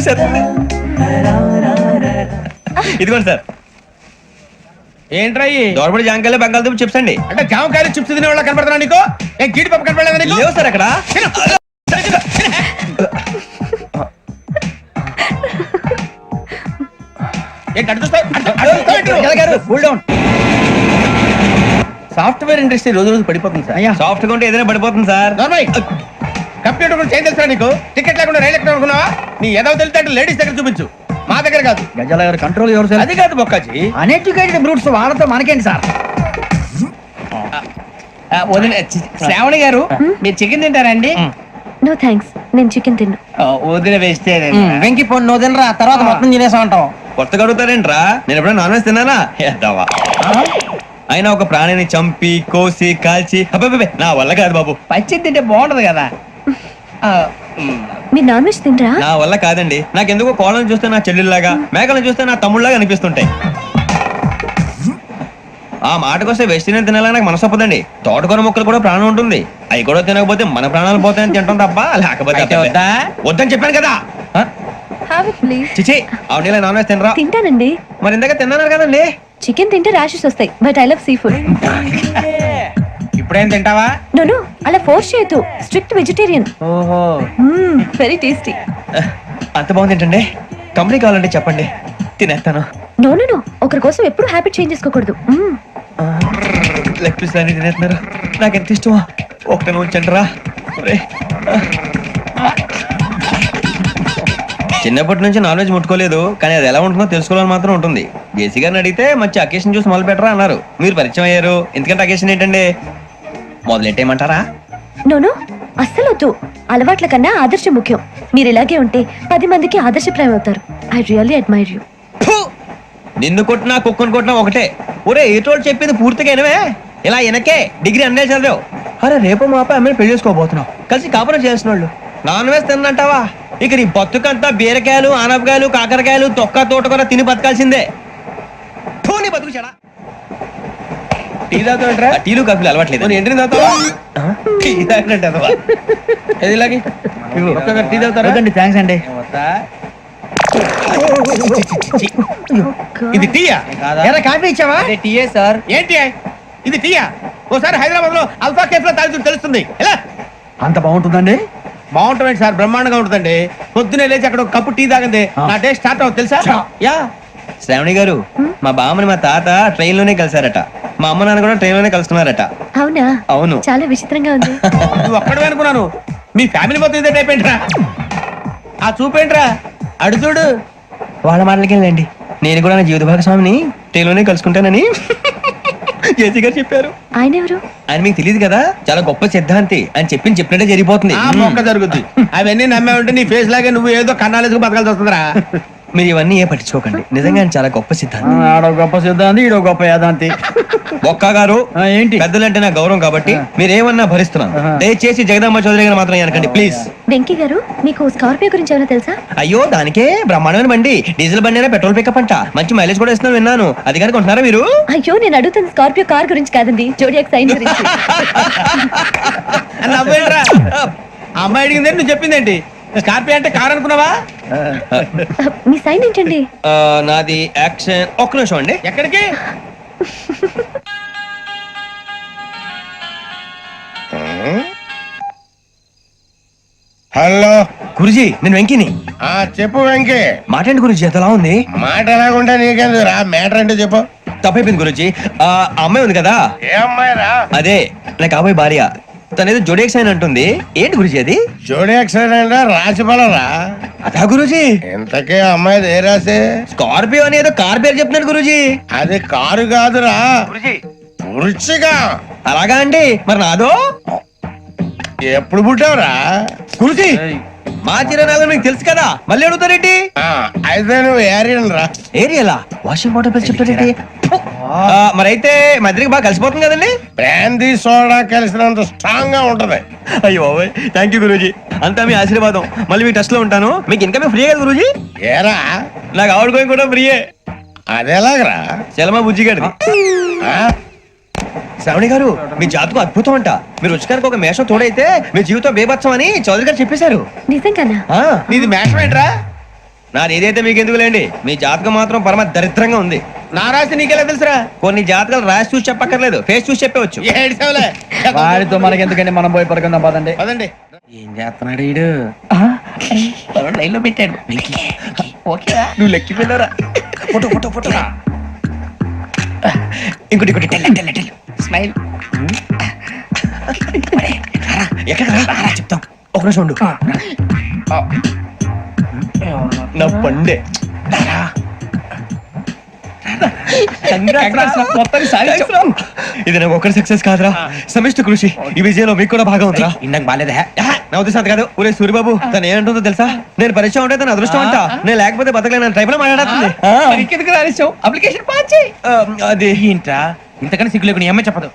Speaker 2: సార్ ఇదిగోండి సార్. ఏంట్రా దోరబడి జామకాయలు బంగాళదుంప చిప్స్ అండి. అంటే జామకాయలు చిప్స్ తినే వాళ్ళ కనపడుతున్నా నీకు? ఏం జీడిపప్పు కనపడలేదా నీకు? లేవు సార్ అక్కడ.
Speaker 3: సాఫ్ట్వేర్ ఇండస్ట్రీ రోజు రోజు పడిపోతుంది సార్.
Speaker 2: సాఫ్ట్ గా ఉంటే ఏదైనా పడిపోతుంది సార్. కంప్యూటర్ గురించి ఏం తెలుసా నీకు? టికెట్ లేకుండా రైలు ఎక్కడ అనుకున్నావా? నీ ఏదో తెలితే అంటే లేడీస్ దగ్గర చూపించు, మా దగ్గర కాదు.
Speaker 3: గజాల గారు కంట్రోల్ ఎవరు సార్?
Speaker 2: అది కాదు బొక్కాజీ,
Speaker 4: అన్ఎడ్యుకేటెడ్ బ్రూట్స్ వాళ్ళతో మనకేంటి సార్?
Speaker 3: శ్రావణి గారు మీరు చికెన్ తింటారండి?
Speaker 11: నో థ్యాంక్స్, నేను చికెన్ తిన్ను.
Speaker 3: వదిన వేస్తే వెంకి పొన్ను నువ్వు తినరా, తర్వాత మొత్తం తినేసా ఉంటాం.
Speaker 2: కొత్తగా అడుగుతారేంట్రా? నేను ఎప్పుడైనా నాన్ వెజ్ తిన్నానా? ఎద్దావా. అయినా ఒక ప్రాణిని చంపి కోసి కాల్చి అబ్బే నా వల్ల కాదు బాబు.
Speaker 3: పచ్చి తింటే బాగుంటది కదా.
Speaker 11: మీరు నాన్ వెజ్ తినరా?
Speaker 2: నా వల్ల కాదండి. నాకెందుకో కోళ్ళని చూస్తే నా చెల్లెల్లాగా, మేకలను చూస్తే నా తమ్ముళ్ళలాగా అనిపిస్తుంటాయి. ఆ మాటకొస్తే వెస్టిరియన్ తినాలని నాకు మనసు ఒప్పదండి. తోటకూర మొక్కలు కూడా ప్రాణం ఉంటుంది, అవి కూడా తినకపోతే మన ప్రాణాలు పోతాయని తింటాం తప్ప లేకపోతే వద్దని చెప్పాను కదా. చిచి అవునీ నాన్ వెజ్ తినరా?
Speaker 11: తింటానండి.
Speaker 2: మరి ఇందాక తిన్నాను కదండి.
Speaker 11: చికెన్ తింటే ర్యాషెస్ వస్తాయి, but I love sea food.
Speaker 2: ఇప్పుడేం తింటావా?
Speaker 11: నో అలా ఫోర్స్ చేయొద్దు, స్ట్రిక్ట్ వెజిటేరియన్.
Speaker 2: ఓహో
Speaker 11: వెరీ టేస్టీ.
Speaker 2: అంత బాగుంది ఏంటండి? కంపెనీ కావాలంటే చెప్పండి, తినేస్తాను.
Speaker 11: నో ఒకరి కోసం ఎప్పుడు హ్యాబిట్ చేంజ్ చేసుకోకూడదు.
Speaker 2: లెగ్ పీస్ అన్ని తినేస్తున్నారు, నాకు ఎంత ఇష్టమా. ఒకటే ఉంచండి రా. చిన్నప్పటి నుంచి నాన్ వెజ్ ముట్టుకోలేదు, కానీ అది ఎలా ఉంటుందో తెలుసుకోవాలని మాత్రం ఉంటుంది. జేసీ గారిని అడిగితే మంచి అకేషన్ చూసి మొదలు పెట్టరా అన్నారు. మీరు పరిచయం అయ్యారు, ఎందుకంటే అకేషన్ ఏంటండి? మొదలెట్టేయమంటారా?
Speaker 11: నో అస్సలు వద్దు. అలవాట్ల కన్నా ఆదర్శం ముఖ్యం. మీరు ఇలాగే ఉంటే 10 మందికి ఆదర్శప్రాయం అవుతారు. I really admire you.
Speaker 2: నిన్ను కొట్టినా కుక్కను కొట్టినా ఒకటే. ఒరే ఏటోళ్ళు చెప్పింది పూర్తిగా వినవే. ఇలా వెనకే డిగ్రీ అన్నే చదివావు. అరే రేపు మా అబ్బాయి అమ్మని పెళ్లి చేసుకోబోతున్నావు, కలిసి కాపురం చేసిన వాళ్ళు. నాన్ వెజ్ తిన్నంటావా? ఇక నీ బతుకంతా బీరకాయలు, ఆనపకాయలు, కాకరకాయలు, తొక్క తోట కూడా తిని బతకాల్సిందే. నీ బతుకు చెడా. టీ తాగుతాంట్రా? టీలు కాఫీలు అలవాట్లేదు. ఏంటి తాగుతావా? టీ తాగినట్టు అదవా. ఏది ఇలాగే టీ తాగుతారా?
Speaker 4: థ్యాంక్స్ అండి.
Speaker 2: ఇది టీయా?
Speaker 4: కాఫీ ఇచ్చావా?
Speaker 3: టీయే సార్.
Speaker 2: ఏంటి ఇది టీయా? ఓసారి హైదరాబాద్ లో అల్ఫా కేఫ్ లో తాగుతూ తెలుస్తుంది. ఎలా
Speaker 4: అంత బాగుంటుందండి?
Speaker 2: బాగుంటుంది సార్, బ్రహ్మాండంగా ఉంటుందండి. పొద్దునే లేచి అక్కడ ఒక కప్పు టీ తాగండి, నా డే స్టార్ట్ అవుతుంది తెలుసా? యా శ్రావణి గారు, మా బామ్మని మా తాత ట్రైన్ లోనే కలిసారట, మా అమ్మ నాన్న కూడా ట్రైన్ లోనే కలుస్తున్నారట.
Speaker 11: అవునా?
Speaker 2: అవును.
Speaker 11: చాలా విచిత్రంగా ఉంది.
Speaker 2: నువ్వు ఒక్కడే అనుకున్నాను, మీ ఫ్యామిలీ మొత్తం ఇదే టైప్ ఏంట్రా? ఆ చూపేంట్రా, అడు చూడు. వాళ్ళ మాటలకి వెళ్ళండి, నేను కూడా నా జీవిత భాగస్వామిని ట్రైన్ లోనే కలుసుకుంటానని జేసీ గారు చెప్పారు.
Speaker 11: ఆయన ఎవరు?
Speaker 2: ఆయన మీకు తెలియదు కదా, చాలా గొప్ప సిద్ధాంతి అని చెప్పినట్టే జరిగిపోతుంది. జరుగుతుంది. అవన్నీ నమ్మే ఉంటే నీ ఫేస్ లాగే నువ్వు ఏదో కన్నాలేసుకు బతకాల్సి వస్తుందిరా. మీరు ఇవన్నీ ఏ పట్టించుకోకండి, నిజంగా ఆయన చాలా గొప్ప సిద్ధాంతి.
Speaker 4: ఆడో గొప్ప సిద్ధాంతి, ఈడో గొప్ప యాదాంతి.
Speaker 2: ఒక్క గారు
Speaker 4: ఏంటి?
Speaker 2: పెద్దలంటే నా గౌరవం కాబట్టి మీరేమన్నా భరిస్తున్నాను. దయచేసి జగదాంబ చౌదరి గారు మాత్రం అనకండి ప్లీజ్.
Speaker 11: వెంకీ గారు, మీకు స్కార్పియో గురించి ఏమైనా తెలుసా?
Speaker 2: అయ్యో దానికే బ్రహ్మాండమైన బండి, డీజిల్ బండి అయినా పెట్రోల్ పికప్ అంట, మంచి మైలేజ్ కూడా ఇస్తున్నాను విన్నాను. అది కనుక ఉంటున్నారా మీరు?
Speaker 11: అయ్యో నేను అడుగుతుంది స్కార్పియో కార్ గురించి కాదండి, జోడియాక్ సైన్ గురించి.
Speaker 3: అమ్మాయి అడిగింది నువ్వు చెప్పిందేంటి? స్కార్పియో అంటే కార్ అనుకున్నావా?
Speaker 11: మీ సైన్ ఏంటండి?
Speaker 2: నాది యాక్షన్. ఒక్క నిమిషం అండి.
Speaker 3: ఎక్కడికి?
Speaker 8: హలో
Speaker 2: గురుజీ నేను వెంకిని.
Speaker 8: చెప్పు వెంకీ.
Speaker 2: మాటండి గురుజీ ఎంతలా ఉంది?
Speaker 8: మాట ఎలాగుంటే నీకెందుకు రా, మ్యాటర్ అంటే చెప్పు.
Speaker 2: తప్పైపోయింది గురుజీ. ఆ అమ్మాయి ఉంది కదా,
Speaker 8: ఏ అమ్మాయి రా?
Speaker 2: అదే నా కాబోయే భార్య. తనేదో జోడేక్స్ అని అంటుంది. ఏంటి గురుజీ అది?
Speaker 8: జోడి యాక్సిడెంట్ రాసి బలరా?
Speaker 2: అదా గురుజీ.
Speaker 8: ఇంతకే అమ్మాయి ఏ రాసి?
Speaker 2: స్కార్పియో అని ఏదో కార్ పేరు చెప్తున్నాడు గురుజీ.
Speaker 8: అది కారు కాదురా, వృచ్చిగా.
Speaker 2: అలాగా అండి, మరి నాదో?
Speaker 8: ఎప్పుడు పుట్టావురా?
Speaker 2: గురుజీ మా చిరనాలు మీకు తెలుసు కదా, మళ్ళీ అడుగుతారేంటి?
Speaker 8: అయితే నువ్వు ఏరియన్ రా.
Speaker 2: ఏరియలా? వాషింగ్ వాటర్ పేరు చెప్తారేంటి? మరైతే మా ఇద్దరికి బాగా కలిసిపోతుంది కదండి.
Speaker 8: బ్రాందీ సోడా కలిసినంత స్ట్రాంగ్ గా ఉంటది.
Speaker 2: అయ్యో థ్యాంక్ యూ గురూజీ, అంతా మీ ఆశీర్వాదం. మళ్ళీ మీ టచ్ లో ఉంటాను. మీకు ఇంకా ఫ్రీ కదా గురూజీ?
Speaker 8: ఏరా
Speaker 2: నాకు ఆవిడ గోయింగ్ కూడా ఫ్రీయే.
Speaker 8: అదేలాగరా?
Speaker 2: చలమా బుజ్జి గారిది. శ్రావణి గారు మీ జాతకు అద్భుతం అంట. మీరు రుచికారికి ఒక మేషం తోడైతే మీ జీవితం బేబత్సం అని చౌదరి గారు చెప్పేశారు.
Speaker 11: నిజంగానా?
Speaker 2: నీది మేషం ఏంట్రా? నాది ఏదైతే మీకు ఎందుకులేండి, మీ జాతకం మాత్రం పరమ దరిద్రంగా ఉంది.
Speaker 3: నా రాసి నీకెలా తెలుసురా?
Speaker 2: కొన్ని జాతకాలు రాసి చూసి చెప్పక్కర్లేదు, ఫేస్ చూసి చెప్పవచ్చు.
Speaker 3: వాడితో మనకి ఎందుకంటే మనం పోయి పడుకుందాం పదండి.
Speaker 8: పదండి.
Speaker 3: ఏం చేస్తున్నాడు వీడు? లైన్ లో పెట్టాడు. ఓకేరా, నువ్వు లెక్కిపోయినారా?
Speaker 2: Photo photo photo. ఇంకోటి ఇంకోటి
Speaker 3: స్మైల్.
Speaker 2: ఎక్కడ చెప్తాం. ఒక నిమిషం ఉండు. నా పండే. ఇది నాకు ఒకరి సక్సెస్ కాదురా, సమిష్టి కృషి. ఈ విజయంలో మీకు కూడా భాగం ఉందిరా.
Speaker 3: ఇందాక బాగాలేదా?
Speaker 2: నా ఉద్దేశం అంత కాదు. ఊరే సూరిబాబు తను ఏమంటుందో తెలుసా? నేను పరిచయం ఉంటే తన అదృష్టం అంట. నేను లేకపోతే బతకలేను టైప్ లో మాట్లాడుతుంది.
Speaker 3: అప్లికేషన్ పాస్ చేయి.
Speaker 2: అది
Speaker 3: ఏంట్రా ఇంతకన్నా సిగ్గు లేకుండా ఏమై చెప్పదు.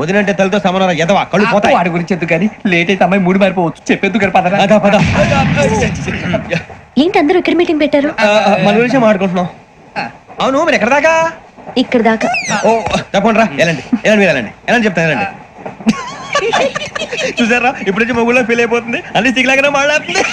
Speaker 2: వదినంటే తలతో సమానం ఎదవా, కళ్ళు పోతాయి.
Speaker 3: వాడి గురించి ఎందుకు కానీ లేట్ అయితే అమ్మాయి మూడు మారిపోవచ్చు. చెప్పేందుకు కానీ పద.
Speaker 2: అదా పద.
Speaker 11: ఏంటి అందరూ ఇక్కడ మీటింగ్ పెట్టారు?
Speaker 2: మన గురించి మాట్లాడుకుంటున్నాం. అవును మీరు ఎక్కడ దాకా?
Speaker 11: ఇక్కడ దాకా.
Speaker 2: ఓ తప్పకుండా రా, వెళ్ళండి వెళ్ళండి మీరు వెళ్ళండి వెళ్ళండి చెప్తాను వెళ్ళండి. చూసారా ఇప్పుడు నుంచి మొగుల్లో ఫీల్ అయిపోతుంది. అన్ని సిగ్లాగానే మాట్లాడుతుంది.